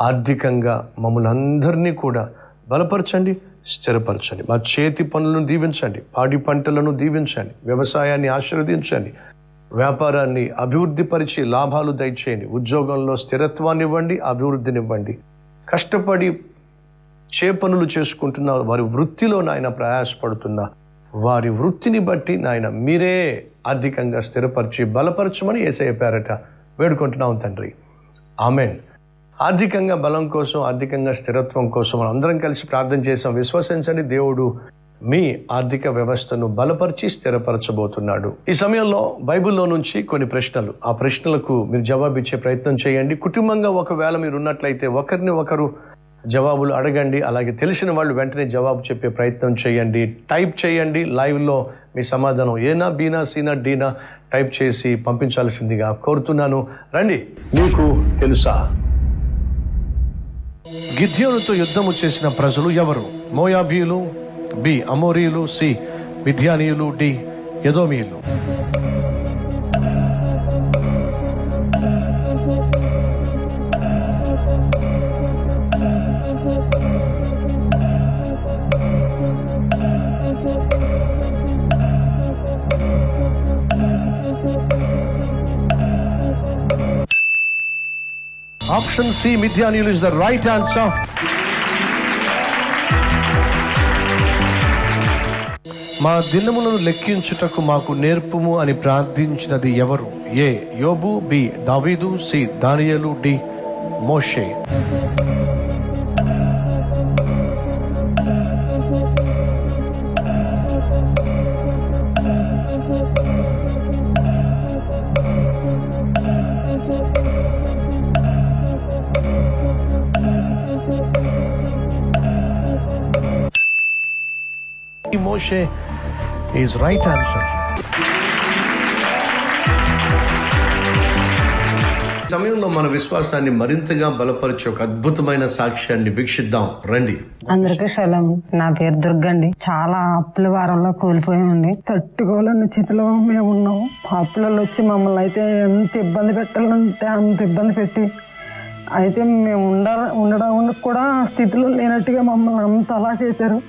ఆర్థికంగా మమ్మల్ని అందరినీ కూడా బలపరచండి, స్థిరపరచండి. మా చేతి పనులను దీవించండి, పాడి పంటలను దీవించండి, వ్యవసాయాన్ని ఆశీర్వదించండి, వ్యాపారాన్ని అభివృద్ధిపరిచి లాభాలు దయచేయండి, ఉద్యోగంలో స్థిరత్వాన్ని ఇవ్వండి, అభివృద్ధినివ్వండి. కష్టపడి పనులు చేసుకుంటున్న వారి వృత్తిలో నాయన ప్రయాసపడుతున్న వారి వృత్తిని బట్టి నాయన మీరే ఆర్థికంగా స్థిరపరిచి బలపరచమని యేసయ్య పేరట వేడుకుంటున్నాం తండ్రి. ఆమెన్. ఆర్థికంగా బలం కోసం, ఆర్థికంగా స్థిరత్వం కోసం మనం అందరం కలిసి ప్రార్థన చేసాం. విశ్వసించండి, దేవుడు మీ ఆర్థిక వ్యవస్థను బలపరిచి స్థిరపరచబోతున్నాడు. ఈ సమయంలో బైబిల్లో నుంచి కొన్ని ప్రశ్నలు, ఆ ప్రశ్నలకు మీరు జవాబిచ్చే ప్రయత్నం చేయండి. కుటుంబంగా ఒకవేళ మీరు ఉన్నట్లయితే ఒకరిని ఒకరు జవాబులు అడగండి. అలాగే తెలిసిన వాళ్ళు వెంటనే జవాబు చెప్పే ప్రయత్నం చేయండి. టైప్ చేయండి. లైవ్లో మీ సమాధానం ఏనా, బీనా, సీనా, డీనా టైప్ చేసి పంపించాల్సిందిగా కోరుతున్నాను. రండి. మీకు తెలుసా, గిద్యోనుతో యుద్ధము చేసిన ప్రజలు ఎవరు? మోయాబీయులు, బి అమోరీయులు, సి మిద్యానీయులు, డి ఎదోమీయులు. ఆప్షన్ సి మిథ్యానీయులు ఇస్ ద రైట్ ఆన్సర్. మా దినములను లెక్కించుటకు మాకు నేర్పుము అని ప్రార్థించినది ఎవరు? ఏ యోబు, బి దావీదు, సి దానియేలు, డి మోషే. Moshe is right answer. సమయంలో మన విశ్వాసాన్ని మరింతగా బలపరిచే ఒక అద్భుతమైన సాక్ష్యాన్ని వీక్షిద్దాం రండి. అందరికీ శలం. నా పేరు దుర్గండి. చాలా అప్పుల వారంలో కూలిపోయామండి. తట్టుకోలేని స్థితిలో మేము ఉన్నాము. అప్పులలో వచ్చి మమ్మల్ని అయితే ఎంత ఇబ్బంది పెట్టాలంటే అంత ఇబ్బంది పెట్టి అయితే మేము ఉండడానికి కూడా స్థితిలో లేనట్టుగా మమ్మల్ని అంత అలా చేశారు.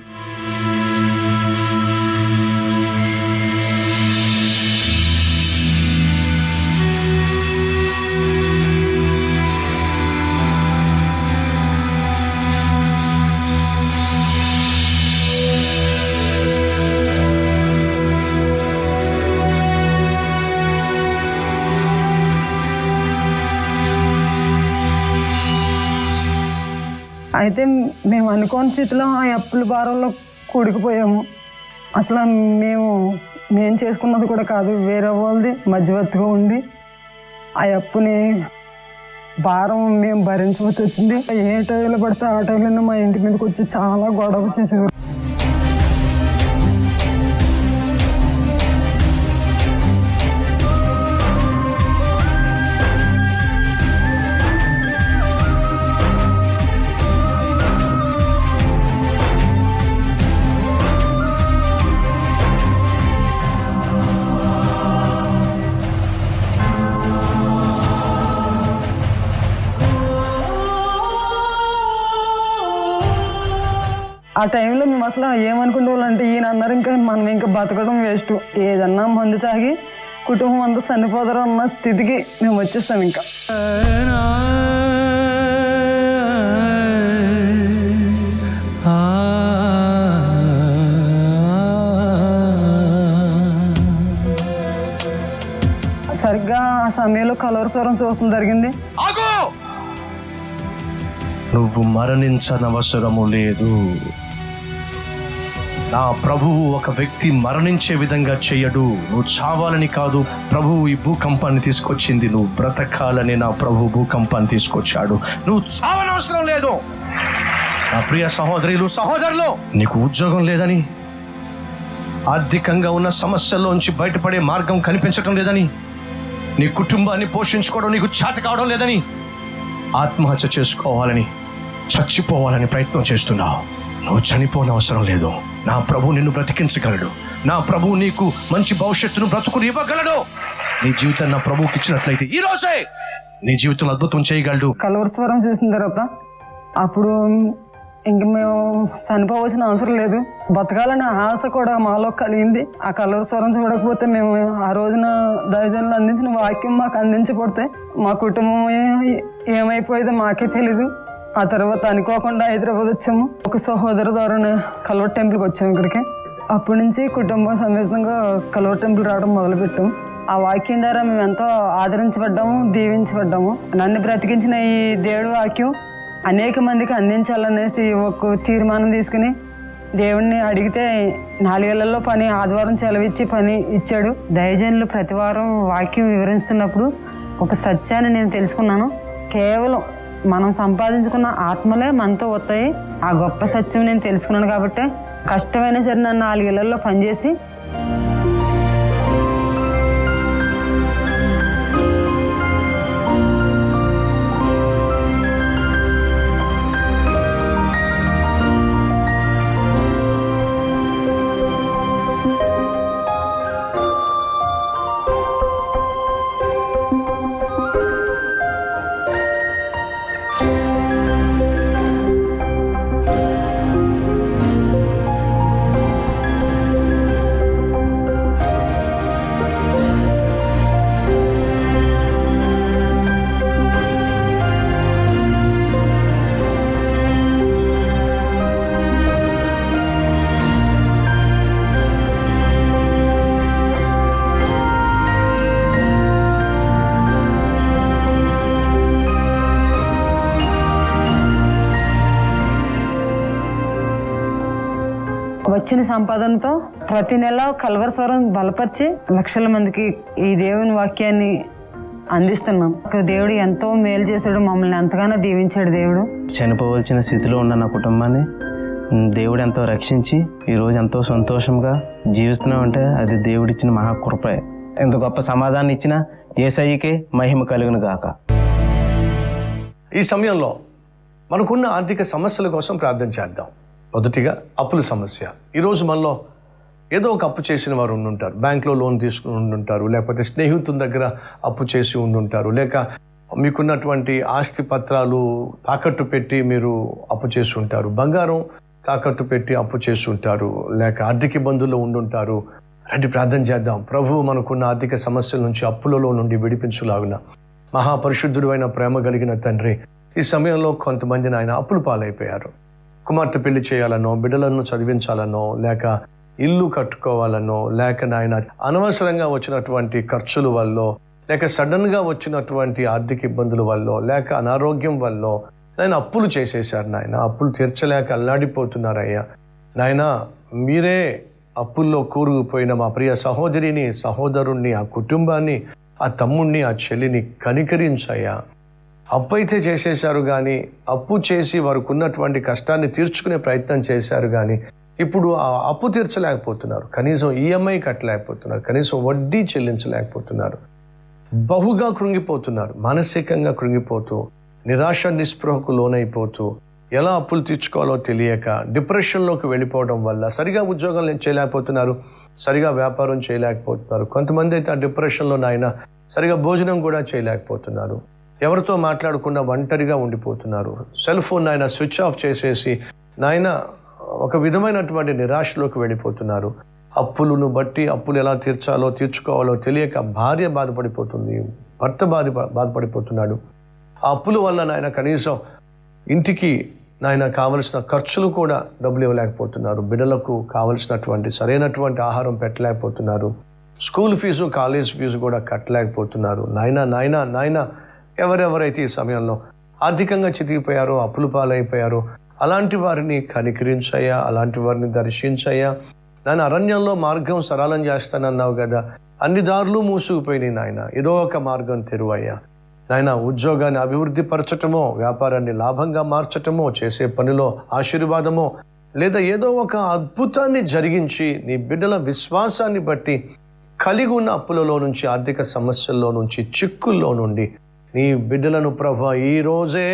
అయితే మేము అనుకోని స్థితిలో ఆ అప్పుల భారంలో కూడికిపోయాము. అసలు మేము చేసుకున్నది కూడా కాదు, వేరే వాళ్ళది మధ్యవర్తిగా ఉండి ఆ అప్పుని భారం మేము భరించవలసి వచ్చింది. ఏ టైంలో పడితే ఆ టైంలో మా ఇంటి మీదకి వచ్చి చాలా గొడవ చేసేవారు. ఆ టైంలో మేము అసలు ఏమనుకునే వాళ్ళంటే ఈయన అన్నారు మనం ఇంకా బతకడం వేస్ట్, ఏదన్నా మందు తాగి కుటుంబం అంతా చనిపోతారు అన్న స్థితికి మేము వచ్చేస్తాం. ఇంకా సరిగ్గా ఆ సమయంలో కలవరస్వరం చూడటం జరిగింది. నువ్వు మరణించనవసరము లేదు. నా ప్రభువు ఒక వ్యక్తి మరణించే విధంగా చెయ్యడు. నువ్వు చావాలని కాదు ప్రభువు ఈ భూకంపాన్ని తీసుకొచ్చింది, నువ్వు బ్రతకాలని నా ప్రభు భూకంపాన్ని తీసుకొచ్చాడు. నువ్వు చావనవసరం లేదు. నా ప్రియ సహోదరులు సహోదరులు, నీకు ఉద్యోగం లేదని, ఆర్థికంగా ఉన్న సమస్యల్లోంచి బయటపడే మార్గం కనిపించడం లేదని, నీ కుటుంబాన్ని పోషించుకోవడం నీకు చేత కావడం లేదని, ఆత్మహత్య చేసుకోవాలని, చచ్చిపోవాలని ప్రయత్నం చేస్తున్నావు. నువ్వు చనిపోని అవసరం లేదు. నా ప్రభు నిన్ను బ్రతికించగలడు. నా ప్రభు నీకు మంచి భవిష్యత్తును బ్రతుకుని ఇవ్వగలడు. నీ జీవితాన్ని నా ప్రభువుకి ఇచ్చినట్లయితే ఈ రోజే నీ జీవితంలో అద్భుతం చేయగలడు. కలవరస్వరం చేసిన తర్వాత అప్పుడు ఇంక మేము చనిపోవాల్సిన అవసరం లేదు, బతకాలనే ఆశ కూడా మాలో కలిగింది. ఆ కలవరస్వరం చూడకపోతే మేము ఆ రోజున దైవజనులు అందించిన వాక్యం మాకు అందించబడితే మా కుటుంబం ఏమైపోయేదో మాకే తెలీదు. ఆ తర్వాత అనుకోకుండా హైదరాబాద్ వచ్చాము. ఒక సహోదరు ద్వారా కల్వర్ టెంపుల్కి వచ్చాము ఇక్కడికి. అప్పటి నుంచి కుటుంబ సమేతంగా కల్వర్ టెంపుల్ రావడం మొదలుపెట్టాము. ఆ వాక్యం ద్వారా మేము ఎంతో ఆదరించబడ్డాము, దీవించబడ్డాము. నన్ను బ్రతికించిన ఈ దేవుడి వాక్యం అనేక మందికి అందించాలనేసి ఒక తీర్మానం తీసుకుని దేవుడిని అడిగితే 4 ఏళ్లలో పని ఆదివారం సెలవిచ్చి పని ఇచ్చాడు. దైవజనులు ప్రతి వారం వాక్యం వివరిస్తున్నప్పుడు ఒక సత్యాన్ని నేను తెలుసుకున్నాను. కేవలం మనం సంపాదించుకున్న ఆత్మలే మనతో వస్తాయి. ఆ గొప్ప సత్యం నేను తెలుసుకున్నాను. కాబట్టి కష్టమైనా సరే నన్ను 4 ఏళ్లలో పనిచేసి వచ్చిన సంపాదనతో ప్రతి నెల కల్వరస్వరం బలపరిచి లక్షల మందికి ఈ దేవుని వాక్యాన్ని అందిస్తున్నాం. దేవుడు ఎంతో మేలు చేశాడు, మమ్మల్ని ఎంతగానో దీవించాడు దేవుడు. చనిపోవలసిన స్థితిలో ఉన్న నా కుటుంబాన్ని దేవుడు ఎంతో రక్షించి ఈరోజు ఎంతో సంతోషంగా జీవిస్తున్నామంటే అది దేవుడిచ్చిన మహాకృపే. ఎంత గొప్ప సమాధానం ఇచ్చిన యేసయ్యకే మహిమ కలుగును గాక. ఈ సమయంలో మనకున్న ఆర్థిక సమస్యల కోసం ప్రార్థన చేద్దాం. మొదటిగా అప్పుల సమస్య. ఈరోజు మనలో ఏదో ఒక అప్పు చేసిన వారు ఉండుంటారు. బ్యాంక్లో లోన్ తీసుకుని ఉండుంటారు, లేకపోతే స్నేహితుల దగ్గర అప్పు చేసి ఉండుంటారు, లేక మీకున్నటువంటి ఆస్తి పత్రాలు తాకట్టు పెట్టి మీరు అప్పు చేసి ఉంటారు, బంగారం తాకట్టు పెట్టి అప్పు చేసి ఉంటారు, లేక ఆర్థిక ఇబ్బందుల్లో ఉండుంటారు. రండి ప్రార్థన చేద్దాం. ప్రభువు మనకున్న ఆర్థిక సమస్యల నుంచి, అప్పులలో నుండి విడిపించులాగున. మహాపరిశుద్ధుడు అయిన ప్రేమ కలిగిన తండ్రి, ఈ సమయంలో కొంతమందిని ఆయన అప్పులు పాలైపోయారు. కుమార్తె పెళ్లి చేయాలనో, బిడ్డలను చదివించాలనో, లేక ఇల్లు కట్టుకోవాలనో, లేక నాయన అనవసరంగా వచ్చినటువంటి ఖర్చుల వల్ల, లేక సడన్గా వచ్చినటువంటి ఆర్థిక ఇబ్బందుల వల్ల, లేక అనారోగ్యం వల్ల నాయన అప్పులు చేసేశారు. నాయన అప్పులు తీర్చలేక అల్లాడిపోతున్నారయ్యా. నాయన మీరే అప్పుల్లో కూరుకుపోయిన మా ప్రియ సహోదరిని, సహోదరుణ్ణి, ఆ కుటుంబాన్ని, ఆ తమ్ముణ్ణి, ఆ చెల్లిని కనికరించయ్యా. అప్పు అయితే చేసేశారు కానీ, అప్పు చేసి వారికి ఉన్నటువంటి కష్టాన్ని తీర్చుకునే ప్రయత్నం చేశారు కానీ ఇప్పుడు ఆ అప్పు తీర్చలేకపోతున్నారు. కనీసం ఈఎంఐ కట్టలేకపోతున్నారు, కనీసం వడ్డీ చెల్లించలేకపోతున్నారు. బహుగా కృంగిపోతున్నారు. మానసికంగా కృంగిపోతూ, నిరాశ నిస్పృహకు లోనైపోతూ, ఎలా అప్పులు తీర్చుకోవాలో తెలియక డిప్రెషన్లోకి వెళ్ళిపోవడం వల్ల సరిగా ఉద్యోగం చేయలేకపోతున్నారు, సరిగా వ్యాపారం చేయలేకపోతున్నారు. కొంతమంది అయితే ఆ డిప్రెషన్లో నాయన సరిగా భోజనం కూడా చేయలేకపోతున్నారు. ఎవరితో మాట్లాడకుండా ఒంటరిగా ఉండిపోతున్నారు. సెల్ ఫోన్ నాయన స్విచ్ ఆఫ్ చేసేసి నాయన ఒక విధమైనటువంటి నిరాశలోకి వెళ్ళిపోతున్నారు. అప్పులను బట్టి అప్పులు ఎలా తీర్చుకోవాలో తెలియక భార్య బాధపడిపోతుంది, భర్త బాధపడిపోతున్నాడు. ఆ అప్పుల వల్ల నాయన కనీసం ఇంటికి నాయన కావలసిన ఖర్చులు కూడా డబ్బులు ఇవ్వలేకపోతున్నారు. బిడ్డలకు కావలసినటువంటి సరైనటువంటి ఆహారం పెట్టలేకపోతున్నారు. స్కూల్ ఫీజు, కాలేజ్ ఫీజు కూడా కట్టలేకపోతున్నారు. నాయన ఎవరెవరైతే ఈ సమయంలో ఆర్థికంగా చితికిపోయారో, అప్పులు పాలైపోయారో అలాంటి వారిని కనికరించయ్యా, అలాంటి వారిని దర్శించయ్యా. నాయన అరణ్యంలో మార్గం సరళం చేస్తానన్నావు కదా, అన్ని దారులు మూసుకుపోయినాయి నాయన. ఏదో ఒక మార్గం తెరువయ్యా. నాయన ఉద్యోగాన్ని అభివృద్ధి పరచటమో, వ్యాపారాన్ని లాభంగా మార్చటమో, చేసే పనిలో ఆశీర్వాదమో, లేదా ఏదో ఒక అద్భుతాన్ని జరిగించి నీ బిడ్డల విశ్వాసాన్ని బట్టి కలిగి ఉన్న అప్పులలో నుంచి, ఆర్థిక సమస్యల్లో నుంచి, చిక్కుల్లో నుండి నీ బిడ్డలను ప్రభువా ఈ రోజే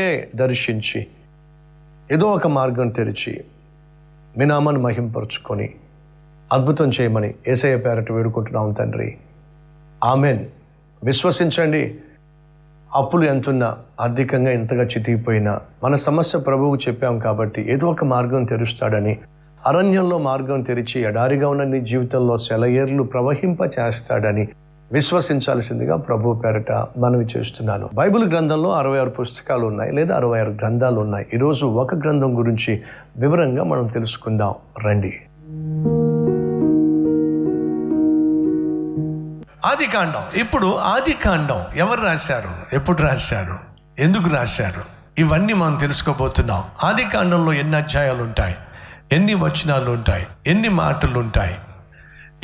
దర్శించి ఏదో ఒక మార్గం తెరిచి మీ నామాన్ని మహింపరుచుకొని అద్భుతం చేయమని యేసయ్య పేరట వేడుకుంటున్నాం తండ్రి. ఆమెన్. విశ్వసించండి. అప్పులు ఎంతున్నా, ఆర్థికంగా ఎంతగా చితికిపోయినా మన సమస్య ప్రభువుకు చెప్పాం కాబట్టి ఏదో ఒక మార్గం తెరుస్తాడని, అరణ్యంలో మార్గం తెరిచి ఎడారిగా ఉన్న నీ జీవితంలో సెలయేర్లు ప్రవహింప చేస్తాడని విశ్వసించాల్సిందిగా ప్రభు పేరట మనవి చేస్తున్నాను. బైబిల్ గ్రంథంలో 66 పుస్తకాలు ఉన్నాయి, లేదా 66 గ్రంథాలు ఉన్నాయి. ఈరోజు ఒక గ్రంథం గురించి వివరంగా మనం తెలుసుకుందాం రండి. ఆదికాండం. ఇప్పుడు ఆదికాండం ఎవరు రాశారు, ఎప్పుడు రాశారు, ఎందుకు రాశారు, ఇవన్నీ మనం తెలుసుకోబోతున్నాం. ఆదికాండంలో ఎన్ని అధ్యాయాలు ఉంటాయి, ఎన్ని వచనాలు ఉంటాయి, ఎన్ని మాటలు ఉంటాయి,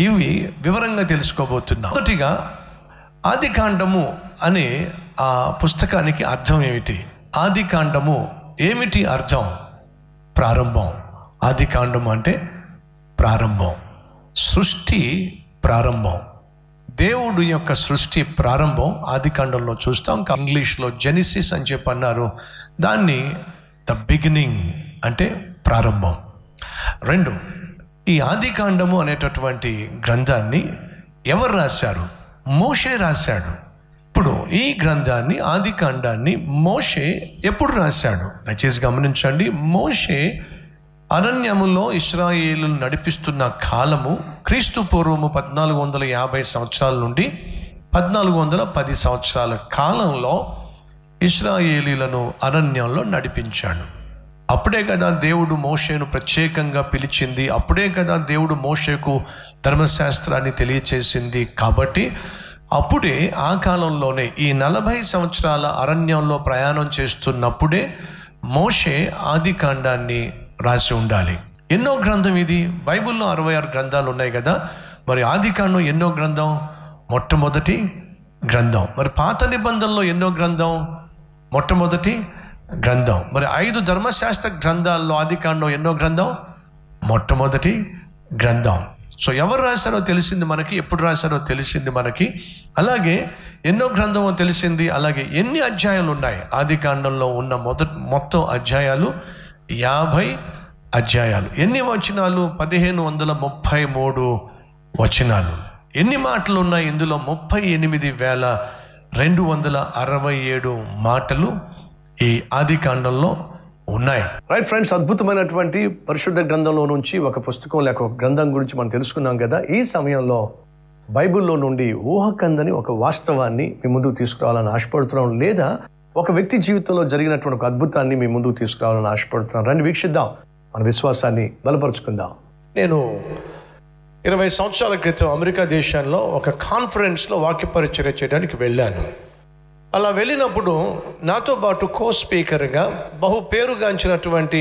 ఇవి వివరంగా తెలుసుకోబోతున్నాం. మొదటిగా ఆదికాండము అనే ఆ పుస్తకానికి అర్థం ఏమిటి? ఆదికాండము ఏమిటి అర్థం? ప్రారంభం. ఆదికాండము అంటే ప్రారంభం, సృష్టి ప్రారంభం. దేవుడు యొక్క సృష్టి ప్రారంభం ఆదికాండంలో చూస్తాం. ఇంగ్లీష్లో జెనిసిస్ అని చెప్పి అన్నారు. దాన్ని ద బిగినింగ్ అంటే ప్రారంభం. 2, ఈ ఆదికాండము అనేటటువంటి గ్రంథాన్ని ఎవరు రాశారు? మోషే రాశాడు. ఇప్పుడు ఈ గ్రంథాన్ని, ఆదికాండాన్ని మోషే ఎప్పుడు రాశాడు? దయచేసి గమనించండి. మోషే అరణ్యములో ఇశ్రాయేలును నడిపిస్తున్న కాలము క్రీస్తు పూర్వము 1450 సంవత్సరాల నుండి 1410 సంవత్సరాల కాలంలో ఇశ్రాయేలీలను అరణ్యంలో నడిపించాడు. అప్పుడే కదా దేవుడు మోషేను ప్రత్యేకంగా పిలిచింది. అప్పుడే కదా దేవుడు మోషేకు ధర్మశాస్త్రాన్ని తెలియచేసింది. కాబట్టి అప్పుడే ఆ కాలంలోనే ఈ 40 సంవత్సరాల అరణ్యంలో ప్రయాణం చేస్తున్నప్పుడే మోషే ఆదికాండాన్ని రాసి ఉండాలి. ఎన్నో గ్రంథం ఇది? బైబిల్లో 66 గ్రంథాలు ఉన్నాయి కదా, మరి ఆదికాండం ఎన్నో గ్రంథం? మొట్టమొదటి గ్రంథం. మరి పాత నిబంధనలో ఎన్నో గ్రంథం? మొట్టమొదటి గ్రంథం. మరి 5 ధర్మశాస్త్ర గ్రంథాల్లో ఆదికాండం ఎన్నో గ్రంథం? మొట్టమొదటి గ్రంథం. సో ఎవరు రాశారో తెలిసింది మనకి, ఎప్పుడు రాశారో తెలిసింది మనకి, అలాగే ఎన్నో గ్రంథమో తెలిసింది. అలాగే ఎన్ని అధ్యాయాలు ఉన్నాయి? ఆదికాండంలో ఉన్న మొత్తం అధ్యాయాలు 50 అధ్యాయాలు. ఎన్ని వచనాలు? 1533 వచనాలు. ఎన్ని మాటలు ఉన్నాయి ఇందులో? 38,267 మాటలు ఈ ఆదికాండంలో ఉన్నాయి. రైట్ ఫ్రెండ్స్, అద్భుతమైనటువంటి పరిశుద్ధ గ్రంథంలో నుంచి ఒక పుస్తకం లేక ఒక గ్రంథం గురించి మనం తెలుసుకున్నాం కదా. ఈ సమయంలో బైబిల్లో నుండి ఊహకందని ఒక వాస్తవాన్ని మీ ముందుకు తీసుకురావాలని ఆశపడుతున్నాం, లేదా ఒక వ్యక్తి జీవితంలో జరిగినటువంటి ఒక అద్భుతాన్ని మీ ముందుకు తీసుకురావాలని ఆశపడుతున్నాం. రండి వీక్షిద్దాం, మన విశ్వాసాన్ని బలపరుచుకుందాం. నేను 20 సంవత్సరాల క్రితం అమెరికా దేశంలో ఒక కాన్ఫరెన్స్లో వాక్య పరిచర్య చేయడానికి వెళ్ళాను. అలా వెళ్ళినప్పుడు నాతో పాటు కో స్పీకర్గా బహు పేరుగాంచినటువంటి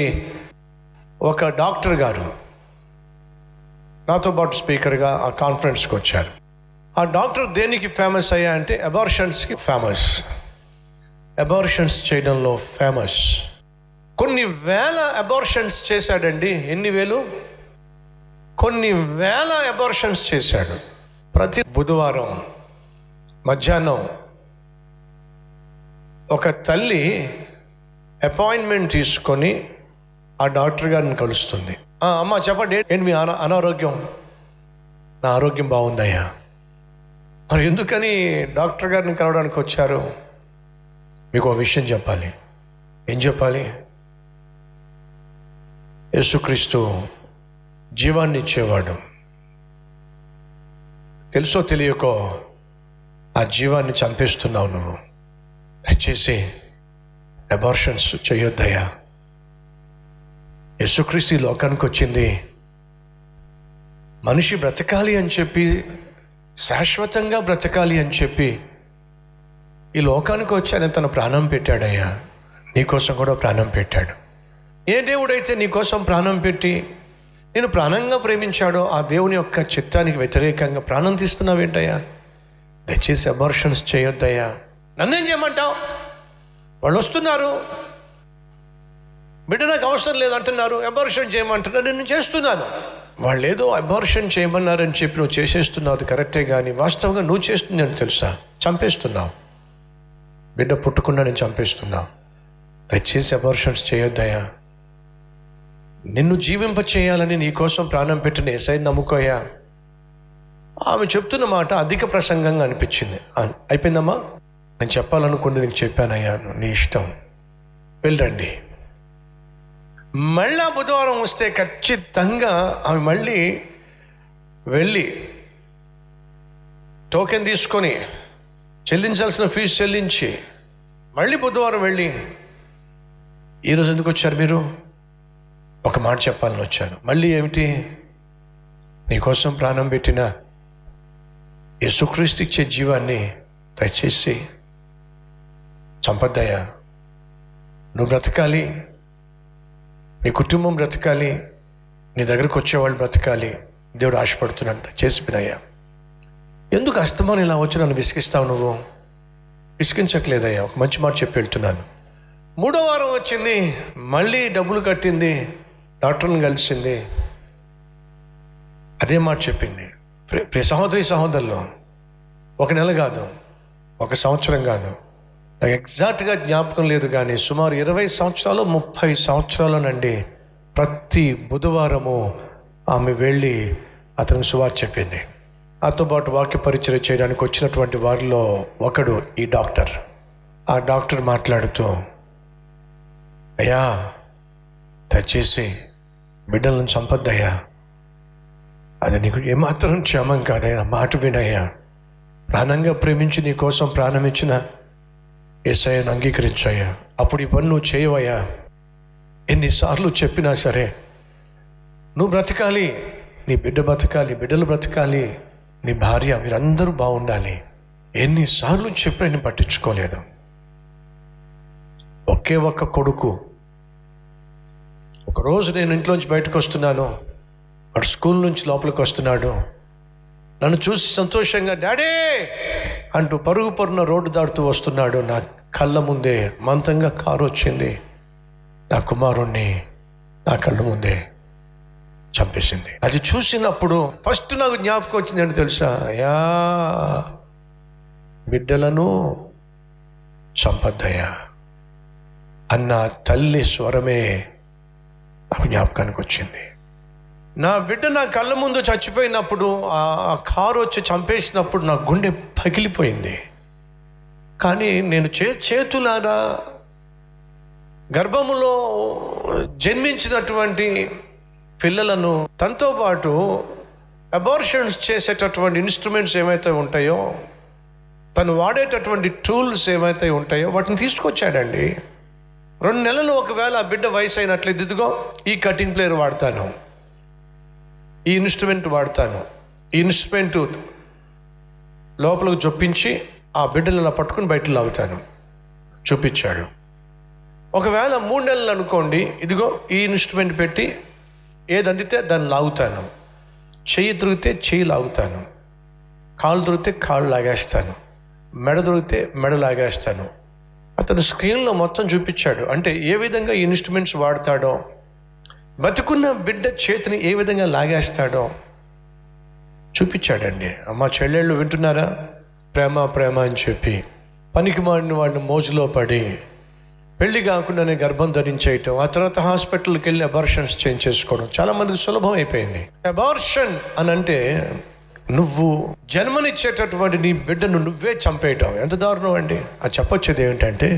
ఒక డాక్టర్ గారు నాతో పాటు స్పీకర్గా ఆ కాన్ఫరెన్స్కి వచ్చారు. ఆ డాక్టర్ దేనికి ఫేమస్ అయ్యా అంటే అబార్షన్స్కి ఫేమస్, అబార్షన్స్ చేయడంలో ఫేమస్. కొన్ని వేల అబార్షన్స్ చేశాడండి. ఎన్ని వేలు? కొన్ని వేల అబార్షన్స్ చేశాడు. ప్రతి బుధవారం మధ్యాహ్నం ఒక తల్లి అపాయింట్మెంట్ తీసుకొని ఆ డాక్టర్ గారిని కలుస్తుంది. అమ్మ చెప్పండి, ఏంటి మీ అనారోగ్యం? నా ఆరోగ్యం బాగుందయ్యా. మరి ఎందుకని డాక్టర్ గారిని కలవడానికి వచ్చారు? మీకు ఒక విషయం చెప్పాలి. ఏం చెప్పాలి? యేసుక్రీస్తు జీవాన్ని ఇచ్చేవాడు. తెలుసో తెలియకో ఆ జీవాన్ని చంపేస్తున్నావు నువ్వు. దయచేసి అబార్షన్స్ చేయొద్దయ్యా. యేసుక్రీస్తు ఈ లోకానికి వచ్చింది మనిషి బ్రతకాలి అని చెప్పి, శాశ్వతంగా బ్రతకాలి అని చెప్పి ఈ లోకానికి వచ్చి ఆయన తన ప్రాణం పెట్టాడయ్యా. నీకోసం కూడా ప్రాణం పెట్టాడు. ఏ దేవుడైతే నీకోసం ప్రాణం పెట్టి నేను ప్రాణంగా ప్రేమించాడో ఆ దేవుని యొక్క చిత్తానికి వ్యతిరేకంగా ప్రాణం తీస్తున్నావేంటయ్యా? దయచేసి అబార్షన్స్ చేయొద్దయ్యా. నన్నేం చేయమంటావు? వాళ్ళు వస్తున్నారు, బిడ్డ నాకు అవసరం లేదంటున్నారు, అబార్షన్ చేయమంటున్నారు, నేను చేస్తున్నాను. వాళ్ళు ఏదో అబార్షన్ చేయమన్నారని చెప్పి నువ్వు చేసేస్తున్నావు, అది కరెక్టే. కానీ వాస్తవంగా నువ్వు చేస్తుంది అని తెలుసా? చంపేస్తున్నావు. బిడ్డ పుట్టకుండా నేను చంపేస్తున్నావు. దయచేసి అబార్షన్స్ చేయొద్దయ్యా. నిన్ను జీవింప చేయాలని నీకోసం ప్రాణం పెట్టిన యేసయ్యని నమ్ముకోయా. ఆమె చెప్తున్న మాట అధిక ప్రసంగంగా అనిపించింది. అయిపోయిందమ్మా, నేను చెప్పాలనుకుంటే నీకు చెప్పానయ్యా, నీ ఇష్టం, వెళ్ళండి. మళ్ళా బుధవారం వస్తే ఖచ్చితంగా ఆమె మళ్ళీ వెళ్ళి టోకెన్ తీసుకొని చెల్లించాల్సిన ఫీజు చెల్లించి మళ్ళీ బుధవారం వెళ్ళి, ఈరోజు ఎందుకు వచ్చారు మీరు? ఒక మాట చెప్పాలని వచ్చాను. మళ్ళీ ఏమిటి? నీకోసం ప్రాణం పెట్టిన యేసుక్రీస్తు ఇచ్చే జీవాన్ని దయచేసి చంపద్దయ్యా. నువ్వు బ్రతకాలి, నీ కుటుంబం బ్రతకాలి, నీ దగ్గరకు వచ్చేవాళ్ళు బ్రతకాలి. దేవుడు ఆశపడుతున్నాడు. చేసి పినయ్యా. ఎందుకు అస్తమానం ఇలా వచ్చి నన్ను విసిగిస్తావు? నువ్వు విసిగించట్లేదయ్యా. ఒక మంచి మాట చెప్పి వెళ్తున్నాను. 3వ వారం వచ్చింది, మళ్ళీ డబ్బులు కట్టింది, డాక్టర్ని కలిసింది, అదే మాట చెప్పింది. ప్రియ సహోదరి సహోదరులు, 1 నెల కాదు, 1 సంవత్సరం కాదు, నాకు ఎగ్జాక్ట్గా జ్ఞాపకం లేదు, కానీ సుమారు 20 సంవత్సరాలు 30 సంవత్సరాల నుండి ప్రతి బుధవారము ఆమె వెళ్ళి అతనికి సువార్త చెప్పింది. ఆతో పాటు వాక్య పరిచయం చేయడానికి వచ్చినటువంటి వారిలో ఒకడు ఈ డాక్టర్. ఆ డాక్టర్ మాట్లాడుతూ, అయ్యా దయచేసి బిడ్డలను చంపొద్దయ్యా, అది నీకు ఏమాత్రం క్షేమం కాదయ్యా, మాట వినయ్యా. ప్రాణంగా ప్రేమించి నీ కోసం ప్రాణం ఇచ్చిన యేసయ్యను అంగీకరించయ్యా. అప్పుడు ఈ పని నువ్వు చేయవయ్యా. ఎన్నిసార్లు చెప్పినా సరే నువ్వు బ్రతకాలి, నీ బిడ్డ బ్రతకాలి, బిడ్డలు బ్రతకాలి, నీ భార్య, మీరందరూ బాగుండాలి. ఎన్నిసార్లు చెప్పి నేను పట్టించుకోలేదు. ఒకే ఒక్క కొడుకు, ఒకరోజు నేను ఇంట్లోంచి బయటకు వస్తున్నాను, వాడు స్కూల్ నుంచి లోపలికి వస్తున్నాడు. నన్ను చూసి సంతోషంగా డాడీ అంటూ పరుగు పరుగున రోడ్డు దాటుతూ వస్తున్నాడు. నా కళ్ళ ముందే మంతంగా కారు వచ్చింది, నా కుమారుణ్ణి నా కళ్ళ ముందే చంపేసింది. అది చూసినప్పుడు ఫస్ట్ నాకు జ్ఞాపకం వచ్చింది ఏంటి తెలుసా? అయ్యా, బిడ్డలను చంపద్దయ్యా అన్న తల్లి స్వరమే నాకు జ్ఞాపకానికి వచ్చింది. నా బిడ్డ నా కళ్ళ ముందు చచ్చిపోయినప్పుడు, ఆ కారు వచ్చి చంపేసినప్పుడు నా గుండె పగిలిపోయింది. కానీ నేను చేతులారా గర్భములో జన్మించినటువంటి పిల్లలను, తనతో పాటు అబార్షన్స్ చేసేటటువంటి ఇన్స్ట్రుమెంట్స్ ఏమైతే ఉంటాయో, తను వాడేటటువంటి టూల్స్ ఏమైతే ఉంటాయో వాటిని తీసుకొచ్చాడండి. 2 నెలలు ఒకవేళ ఆ బిడ్డ వయసు అయినట్లయితే, ఇదిగో ఈ కటింగ్ ప్లేయర్ వాడతాను, ఈ ఇన్స్ట్రుమెంట్ వాడతాను, ఈ ఇన్స్ట్రుమెంట్ లోపలికి చొప్పించి ఆ బిడ్డలు అలా పట్టుకుని బయటకు లాగుతాను చూపించాడు. ఒకవేళ 3 నెలలు అనుకోండి, ఇదిగో ఈ ఇన్స్ట్రుమెంట్ పెట్టి ఏది అందితే దాన్ని లాగుతాను, చెయ్యి దొరికితే చెయ్యి లాగుతాను, కాళ్ళు దొరికితే కాళ్ళు లాగేస్తాను, మెడ దొరికితే మెడ లాగేస్తాను. అతను స్క్రీన్లో మొత్తం చూపించాడు. అంటే ఏ విధంగా ఈ ఇన్స్ట్రుమెంట్స్ వాడతాడో, బతుకున్న బిడ్డ చేతిని ఏ విధంగా లాగేస్తాడో చూపించాడండి. అమ్మ చెల్లెళ్ళు వింటున్నారా? ప్రేమ ప్రేమ అని చెప్పి పనికి మాడిన వాళ్ళు మోజులో పడి పెళ్లి కాకుండానే గర్భం ధరించేయటం, ఆ తర్వాత హాస్పిటల్కి వెళ్ళి అబార్షన్స్ చేయించేసుకోవడం చాలామందికి సులభం అయిపోయింది. అబార్షన్ అని అంటే నువ్వు జన్మనిచ్చేటటువంటి నీ బిడ్డను నువ్వే చంపేయటం. ఎంత దారుణం అండి. అది చెప్పొచ్చేది ఏమిటంటే,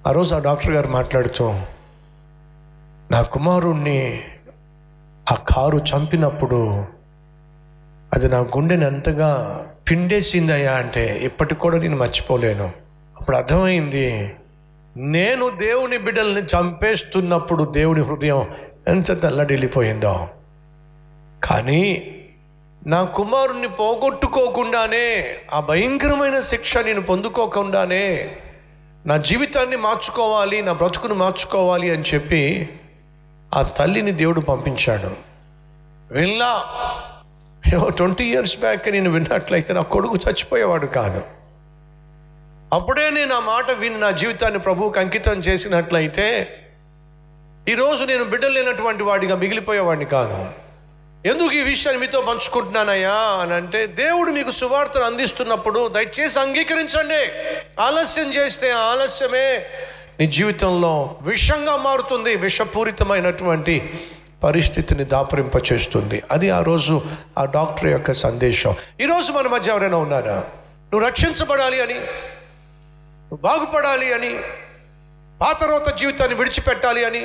ఆ రోజు ఆ డాక్టర్ గారు మాట్లాడుతూ, నా కుమారుణ్ణి ఆ కారు చంపినప్పుడు అది నా గుండెని ఎంతగా పిండేసిందయ్యా అంటే ఇప్పటికి కూడా నేను మర్చిపోలేను. అప్పుడు అర్థమైంది, నేను దేవుని బిడ్డల్ని చంపేస్తున్నప్పుడు దేవుని హృదయం ఎంత తెల్లడిల్లిపోయిందో. కానీ నా కుమారుణ్ణి పోగొట్టుకోకుండానే, ఆ భయంకరమైన శిక్ష నేను పొందుకోకుండానే నా జీవితాన్ని మార్చుకోవాలి, నా బ్రతుకును మార్చుకోవాలి అని చెప్పి ఆ తల్లిని దేవుడు పంపించాడు. విన్నా 20 years బ్యాక్ నేను విన్నట్లయితే నా కొడుకు చచ్చిపోయేవాడు కాదు. అప్పుడే నేను ఆ మాట విని నా జీవితాన్ని ప్రభువుకి అంకితం చేసినట్లయితే ఈరోజు నేను బిడ్డలు లేనటువంటి వాడిగా మిగిలిపోయేవాడిని కాదు. ఎందుకు ఈ విషయాన్ని మీతో పంచుకుంటున్నానయ్యా అని అంటే, దేవుడు మీకు సువార్తను అందిస్తున్నప్పుడు దయచేసి అంగీకరించండి. ఆలస్యం చేస్తే ఆలస్యమే నీ జీవితంలో విషంగా మారుతుంది, విషపూరితమైనటువంటి పరిస్థితిని దాపురింపచేస్తుంది. అది ఆ రోజు ఆ డాక్టర్ యొక్క సందేశం. ఈరోజు మన మధ్య ఎవరైనా ఉన్నారా? నువ్వు రక్షించబడాలి అని, నువ్వు బాగుపడాలి అని, పాతరోత జీవితాన్ని విడిచిపెట్టాలి అని,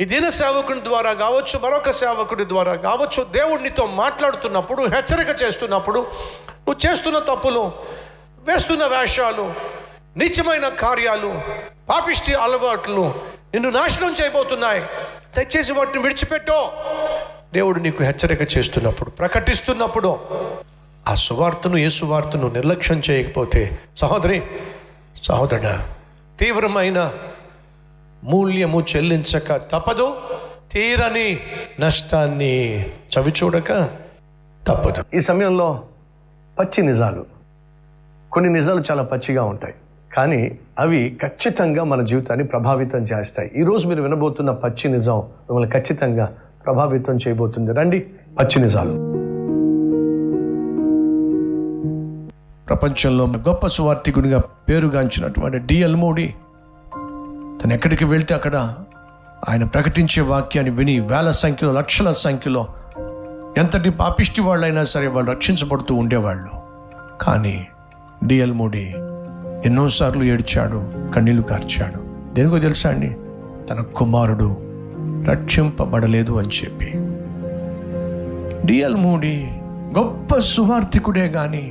ఈ దిన సేవకుని ద్వారా కావచ్చు, మరొక సేవకుడి ద్వారా కావచ్చు, దేవుడినితో మాట్లాడుతున్నప్పుడు, హెచ్చరిక చేస్తున్నప్పుడు, నువ్వు చేస్తున్న తప్పులు, వేస్తున్న వేషాలు, నీచమైన కార్యాలు, పాపిష్టి అలవాట్లు నిన్ను నాశనం చేయబోతున్నాయి, దయచేసి వాటిని విడిచిపెట్టో. దేవుడు నీకు హెచ్చరిక చేస్తున్నప్పుడు, ప్రకటిస్తున్నప్పుడు ఆ సువార్తను, ఏ సువార్తను నిర్లక్ష్యం చేయకపోతే, సహోదరి సహోదరుడా, తీవ్రమైన మూల్యము చెల్లించక తప్పదు, తీరని నష్టాన్ని చవిచూడక తప్పదు. ఈ సమయంలో పచ్చి నిజాలు, కొన్ని నిజాలు చాలా పచ్చిగా ఉంటాయి, కానీ అవి ఖచ్చితంగా మన జీవితాన్ని ప్రభావితం చేస్తాయి. ఈరోజు మీరు వినబోతున్న పచ్చి నిజం మిమ్మల్ని ఖచ్చితంగా ప్రభావితం చేయబోతుంది. రండి, పచ్చి నిజాలు. ప్రపంచంలో గొప్ప సువార్థికునిగా పేరుగాంచినటువంటి D.L. మూడీ తను ఎక్కడికి వెళ్తే అక్కడ ఆయన ప్రకటించే వాక్యాన్ని విని వేల సంఖ్యలో, లక్షల సంఖ్యలో ఎంతటి పాపిష్టి వాళ్ళైనా సరే వాళ్ళు రక్షించబడుతూ ఉండేవాళ్ళు. కానీ D.L. మూడీ ఎన్నోసార్లు ఏడ్చాడు, కన్నీళ్లు కార్చాడు. దేనికో తెలుసా అండి? తన కుమారుడు రక్షింపబడలేదు అని చెప్పి. D.L. మూడీ గొప్ప సువార్థికుడే కానీ,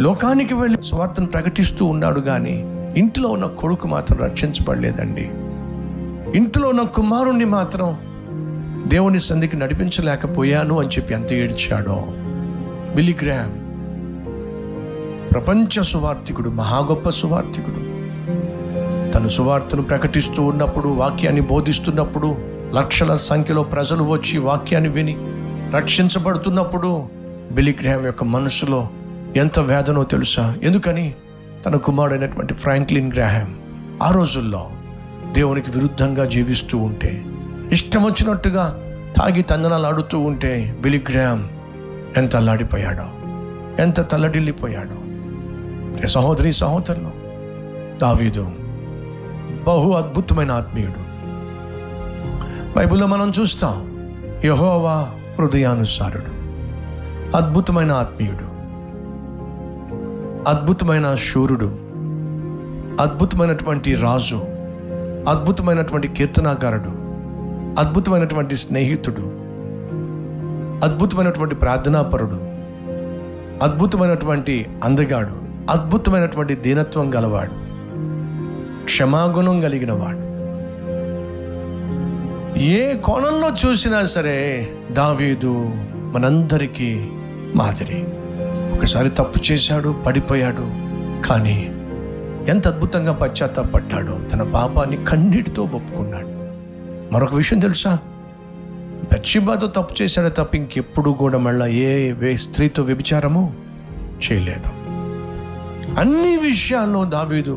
లోకానికి వెళ్ళి సువార్తను ప్రకటిస్తూ ఉన్నాడు కానీ, ఇంట్లో ఉన్న కొడుకు మాత్రం రక్షించబడలేదండి. ఇంట్లో ఉన్న కుమారుణ్ణి మాత్రం దేవుని సంధికి నడిపించలేకపోయాను అని చెప్పి ఎంత ఏడ్చాడో. బిల్లీ గ్రామ్ ప్రపంచ సువార్థికుడు, మహా గొప్ప సువార్థికుడు, తను సువార్తను ప్రకటిస్తూ ఉన్నప్పుడు, వాక్యాన్ని బోధిస్తున్నప్పుడు, లక్షల సంఖ్యలో ప్రజలు వచ్చి వాక్యాన్ని విని రక్షించబడుతున్నప్పుడు బిల్లీ గ్రాహం యొక్క మనసులో ఎంత వేదనో తెలుసా? ఎందుకని? తన కుమారుడైనటువంటి ఫ్రాంక్లిన్ గ్రాహం ఆ రోజుల్లో దేవునికి విరుద్ధంగా జీవిస్తూ ఉంటే, ఇష్టం వచ్చినట్టుగా తాగి తందనాలు ఆడుతూ ఉంటే బిల్లీ గ్రాహం ఎంత అల్లాడిపోయాడో, ఎంత తల్లడిల్లిపోయాడో. సహోదరి సహోదరులు, దావీదు బహు అద్భుతమైన ఆత్మీయుడు. బైబిల్లో మనం చూస్తాం, యెహోవా హృదయానుసారుడు, అద్భుతమైన ఆత్మీయుడు, అద్భుతమైన శూరుడు, అద్భుతమైనటువంటి రాజు, అద్భుతమైనటువంటి కీర్తనాకారుడు, అద్భుతమైనటువంటి స్నేహితుడు, అద్భుతమైనటువంటి ప్రార్థనాపరుడు, అద్భుతమైనటువంటి అందగాడు, అద్భుతమైనటువంటి దీనత్వం గలవాడు, క్షమాగుణం కలిగిన వాడు. ఏ కోణంలో చూసినా సరే దావీదు మనందరికీ మాదిరి. ఒకసారి తప్పు చేశాడు, పడిపోయాడు, కానీ ఎంత అద్భుతంగా పశ్చాత్తాపడ్డాడో, తన పాపాన్ని కన్నీటితో ఒప్పుకున్నాడు. మరొక విషయం తెలుసా? బత్షెబాతో తప్పు చేశాడు తప్ప ఇంకెప్పుడు కూడా మళ్ళీ ఏ స్త్రీతో వ్యభిచారము చేయలేదు. అన్ని విషయాల్లో దావీదు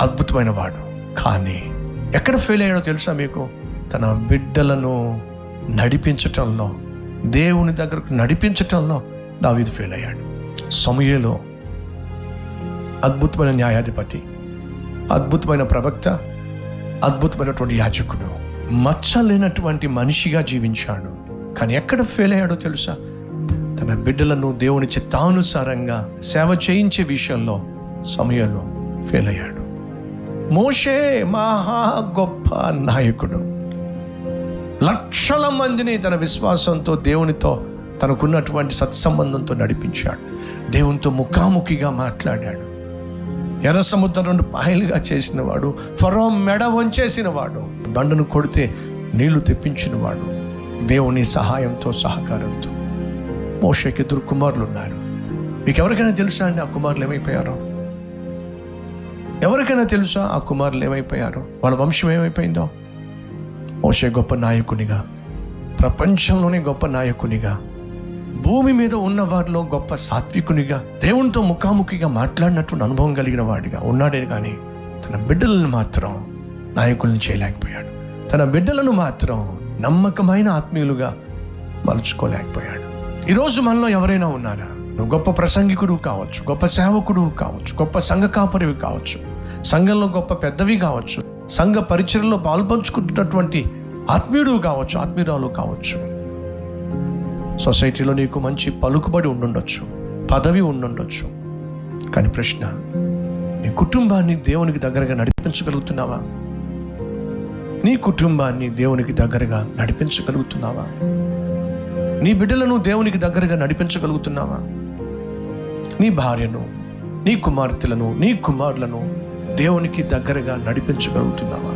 అద్భుతమైన వాడు. కానీ ఎక్కడ ఫెయిల్ అయ్యాడో తెలుసా మీకు? తన బిడ్డలను నడిపించటంలో, దేవుని దగ్గరకు నడిపించటంలో దావీదు ఫెయిల్ అయ్యాడు. సమూయేలు అద్భుతమైన న్యాయాధిపతి, అద్భుతమైన ప్రవక్త, అద్భుతమైనటువంటి యాజకుడు, మచ్చలేనటువంటి మనిషిగా జీవించాడు. కానీ ఎక్కడ ఫెయిల్ అయ్యాడో తెలుసా? తన బిడ్డలను దేవుని చిత్తానుసారంగా సేవ చేయించే విషయంలో సమూయేలు ఫెయిల్ అయ్యాడు. మోషే మహా గొప్ప నాయకుడు, లక్షల మందిని తన విశ్వాసంతో, దేవునితో, తనకున్నటువంటి సత్సంబంధంతో నడిపించాడు. దేవునితో ముఖాముఖిగా మాట్లాడాడు. ఎర్ర సముద్రం 2 పాయలుగా చేసిన వాడు, ఫరో మెడ వంచేసిన వాడు, బండను కొడితే నీళ్లు తెప్పించిన వాడు, దేవుని సహాయంతో, సహకారంతో. మోషేకి 2 కుమారులు ఉన్నారు. మీకు ఎవరికైనా తెలుసా అండి ఆ కుమారులు ఏమైపోయారో? ఎవరికైనా తెలుసా ఆ కుమారులు ఏమైపోయారో? వాళ్ళ వంశం ఏమైపోయిందో? మోషే గొప్ప నాయకునిగా, ప్రపంచంలోనే గొప్ప నాయకునిగా, భూమి మీద ఉన్న వారిలో గొప్ప సాత్వికునిగా, దేవునితో ముఖాముఖిగా మాట్లాడినటువంటి అనుభవం కలిగిన వాడిగా ఉన్నాడే కానీ తన బిడ్డలను మాత్రం నాయకులను చేయలేకపోయాడు. తన బిడ్డలను మాత్రం నమ్మకమైన ఆత్మీయులుగా మలుచుకోలేకపోయాడు. ఈరోజు మనలో ఎవరైనా ఉన్నారా? నువ్వు గొప్ప ప్రసంగికుడు కావచ్చు, గొప్ప సేవకుడు కావచ్చు, గొప్ప సంఘ కాపరివి కావచ్చు, సంఘంలో గొప్ప పెద్దవి కావచ్చు, సంఘ పరిచర్యలో పాల్పంచుకుంటున్నటువంటి ఆత్మీయుడు కావచ్చు, ఆత్మీయురాలు కావచ్చు. సొసైటీలో నీకు మంచి పలుకుబడి ఉండుండొచ్చు, పదవి ఉండుండొచ్చు. కానీ ప్రశ్న, నీ కుటుంబాన్ని దేవునికి దగ్గరగా నడిపించగలుగుతున్నావా? నీ కుటుంబాన్ని దేవునికి దగ్గరగా నడిపించగలుగుతున్నావా? నీ బిడ్డలను దేవునికి దగ్గరగా నడిపించగలుగుతున్నావా? నీ భార్యను, నీ కుమార్తెలను, నీ కుమారులను దేవునికి దగ్గరగా నడిపించగలుగుతున్నావా?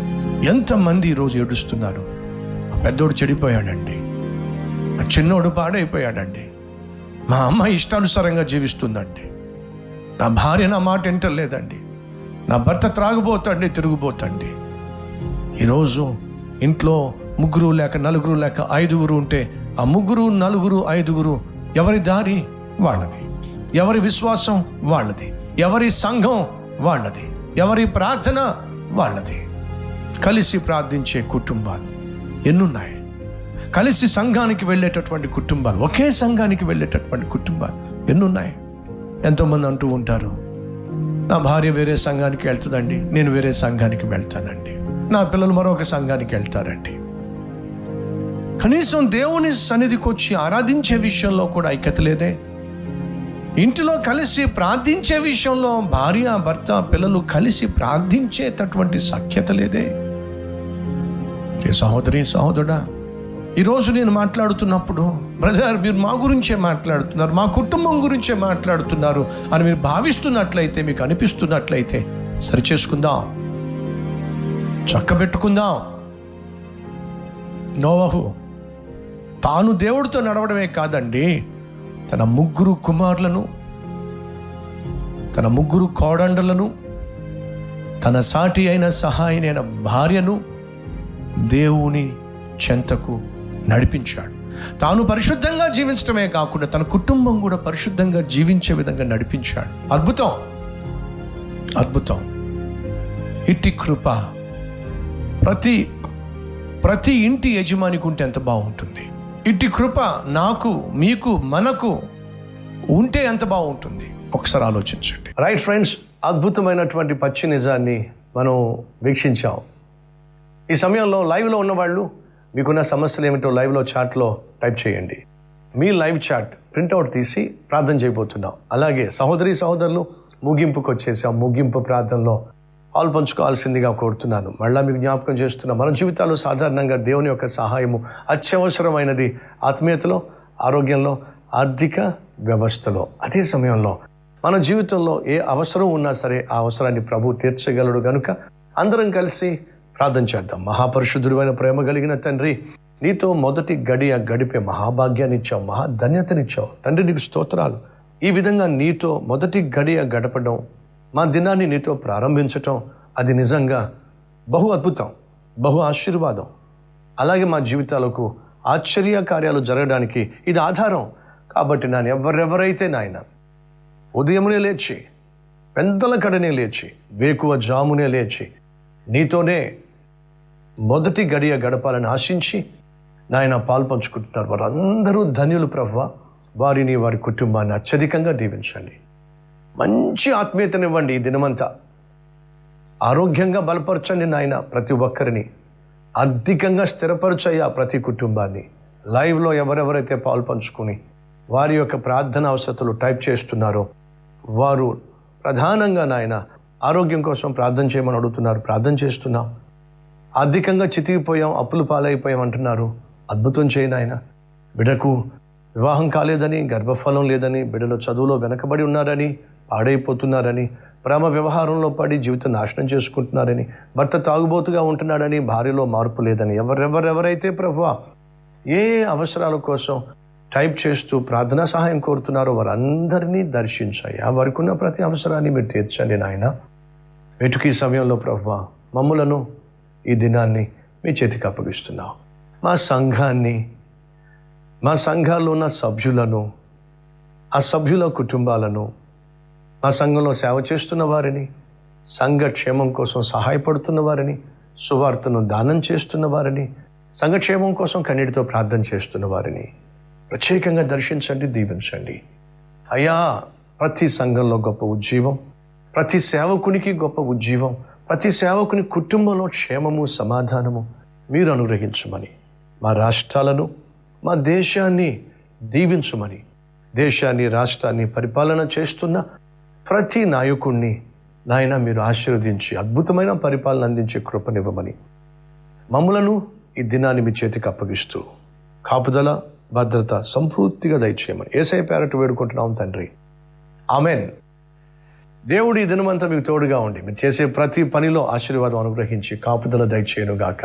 ఎంతమంది ఈరోజు ఏడుస్తున్నారు? ఆ పెద్దోడు చెడిపోయాడండి, ఆ చిన్నోడు పాడైపోయాడండి, మా అమ్మ ఇష్టానుసారంగా జీవిస్తుందండి, నా భార్య నా మాట వింటలేదండి, నా భర్త త్రాగుబోతండి, తిరుగుబోతండి. ఈరోజు ఇంట్లో 3 లేక 4 లేక 5 ఉంటే ఆ 3, 4, 5 ఎవరి దారి వాళ్ళది, ఎవరి విశ్వాసం వాళ్ళది, ఎవరి సంఘం వాళ్ళది, ఎవరి ప్రార్థన వాళ్ళది. కలిసి ప్రార్థించే కుటుంబాలు ఎన్నున్నాయి? కలిసి సంఘానికి వెళ్ళేటటువంటి కుటుంబాలు, ఒకే సంఘానికి వెళ్ళేటటువంటి కుటుంబాలు ఎన్నున్నాయి? ఎంతోమంది అంటూ ఉంటారు, నా భార్య వేరే సంఘానికి వెళ్తుందండి, నేను వేరే సంఘానికి వెళ్తానండి, నా పిల్లలు మరొక సంఘానికి వెళ్తారండి. కనీసం దేవుని సన్నిధికి వచ్చి ఆరాధించే విషయంలో కూడా ఐక్యత లేదే. ఇంటిలో కలిసి ప్రార్థించే విషయంలో భార్య, భర్త, పిల్లలు కలిసి ప్రార్థించేటటువంటి సఖ్యత లేదే. సహోదరి, సహోదరుడా, ఈరోజు నేను మాట్లాడుతున్నప్పుడు, బ్రదర్ మీరు మా గురించే మాట్లాడుతున్నారు, మా కుటుంబం గురించే మాట్లాడుతున్నారు అని మీరు భావిస్తున్నట్లయితే, మీకు అనిపిస్తున్నట్లయితే సరిచేసుకుందాం, చక్కబెట్టుకుందాం. నోవహు తాను దేవుడితో నడవడమే కాదండి, తన 3 కుమారులను, తన 3 కోడండలను, తన సాటి అయిన సహాయనైన భార్యను దేవుని చెంతకు నడిపించాడు. తాను పరిశుద్ధంగా జీవించడమే కాకుండా తన కుటుంబం కూడా పరిశుద్ధంగా జీవించే విధంగా నడిపించాడు. అద్భుతం, అద్భుతం. ఇట్టి కృప ప్రతి ఇంటి యజమానికి ఉంటే ఎంత బాగుంటుంది. ఇట్టి కృప నాకు, మీకు, మనకు ఉంటే ఎంత బాగుంటుంది. ఒకసారి ఆలోచించండి. రైట్ ఫ్రెండ్స్, అద్భుతమైనటువంటి పచ్చి నిజాన్ని మనం వీక్షించాం. ఈ సమయంలో లైవ్లో ఉన్నవాళ్ళు మీకున్న సమస్యలు ఏమిటో లైవ్లో చాట్లో టైప్ చేయండి. మీ లైవ్ చాట్ ప్రింట్అవుట్ తీసి ప్రార్థన చేయబోతున్నాం. అలాగే సహోదరులు ముగింపుకు వచ్చేసాం. ముగింపు ప్రార్థనలో పాల్పంచుకోవాల్సిందిగా కోరుతున్నాను. మళ్ళీ మీకు జ్ఞాపకం చేస్తున్నాం, మన జీవితాల్లో సాధారణంగా దేవుని యొక్క సహాయము అత్యవసరమైనది. ఆత్మీయతలో, ఆరోగ్యంలో, ఆర్థిక వ్యవస్థలో. అదే సమయంలో మన జీవితంలో ఏ అవసరం ఉన్నా సరే ఆ అవసరాన్ని ప్రభు తీర్చగలడు. కనుక అందరం కలిసి ప్రార్థన చేద్దాం. మహాపరిశుద్ధుడైన ప్రేమ కలిగిన తండ్రి, నీతో మొదటి గడియ గడిపే మహాభాగ్యాన్ని ఇచ్చావు, మహాధన్యతనిచ్చావు తండ్రి. నీకు స్తోత్రాలు. ఈ విధంగా నీతో మొదటి గడియ గడపడం, మా దినాన్ని నీతో ప్రారంభించటం, అది నిజంగా బహు అద్భుతం, బహు ఆశీర్వాదం. అలాగే మా జీవితాలకు ఆశ్చర్య కార్యాలు జరగడానికి ఇది ఆధారం. కాబట్టి నాన్న, ఎవరెవరైతే నాయన ఉదయమునే లేచి, పెందల కడనే లేచి, వేకువ జామునే లేచి నీతోనే మొదటి గడియ గడపాలని ఆశించి నాయన పాల్పంచుకుంటున్నారు, వారందరూ ధన్యులు ప్రభువా. వారిని, వారి కుటుంబాన్ని అత్యధికంగా దీవించండి. మంచి ఆత్మీయతనివ్వండి. ఈ దినమంతా ఆరోగ్యంగా బలపరచండి నాయన. ప్రతి ఒక్కరిని అధికంగా స్థిరపరచయ్యా ప్రతి కుటుంబాన్ని. లైవ్లో ఎవరెవరైతే పాల్పంచుకుని వారి యొక్క ప్రార్థన అవసరతలు టైప్ చేస్తున్నారో వారు ప్రధానంగా నాయన ఆరోగ్యం కోసం ప్రార్థన చేయమని అడుగుతున్నారు. ప్రార్థన చేస్తున్నాం. ఆర్థికంగా చితికిపోయాం, అప్పులు పాలైపోయాం అంటున్నారు. అద్భుతం చేయి నాయన. బిడ్డకు వివాహం కాలేదని, గర్భఫలం లేదని, బిడ్డలో చదువులో వెనకబడి ఉన్నారని, పాడైపోతున్నారని, ప్రేమ వ్యవహారంలో పడి జీవితం నాశనం చేసుకుంటున్నారని, భర్త తాగుబోతుగా ఉంటున్నాడని, భార్యలో మార్పు లేదని, ఎవరెవరైతే ప్రభువా ఏ అవసరాల కోసం టైప్ చేస్తూ ప్రార్థనా సహాయం కోరుతున్నారో వారందరినీ దర్శించాయా. వారికి ఉన్న ప్రతి అవసరాన్ని మీరు తీర్చండి నాయన. వెటుకి సమయంలో ప్రభువా మమ్ములను, ఈ దినాన్ని మీ చేతికి అప్పగిస్తున్నాం. మా సంఘాన్ని, మా సంఘాల్లో ఉన్న సభ్యులను, ఆ సభ్యుల కుటుంబాలను, మా సంఘంలో సేవ చేస్తున్న వారిని, సంఘ క్షేమం కోసం సహాయపడుతున్న వారిని, సువార్తను దానం చేస్తున్న వారిని, సంఘక్షేమం కోసం కన్నీటితో ప్రార్థన చేస్తున్న వారిని ప్రత్యేకంగా దర్శించండి, దీవించండి అయ్యా. ప్రతి సంఘంలో గొప్ప ఉజ్జీవం, ప్రతి సేవకునికి గొప్ప ఉజ్జీవం, ప్రతి సేవకుని కుటుంబంలో క్షేమము, సమాధానము మీరు అనుగ్రహించమని, మా రాష్ట్రాలను, మా దేశాన్ని దీవించమని, దేశాన్ని, రాష్ట్రాన్ని పరిపాలన చేస్తున్న ప్రతి నాయకుణ్ణి నాయన మీరు ఆశీర్వదించి అద్భుతమైన పరిపాలన అందించే కృపనివ్వమని, మమ్ములను ఈ దినాన్ని మీ చేతికి అప్పగిస్తూ కాపుదల, భద్రత సంపూర్తిగా దయచేయమని యేసయ్య పేరట వేడుకుంటున్నాం తండ్రి. ఆమెన్. దేవుడు ఈ దినమంతా మీకు తోడుగా ఉండి మీరు చేసే ప్రతి పనిలో ఆశీర్వాదం అనుగ్రహించి కాపుదల దయచేయను గాక.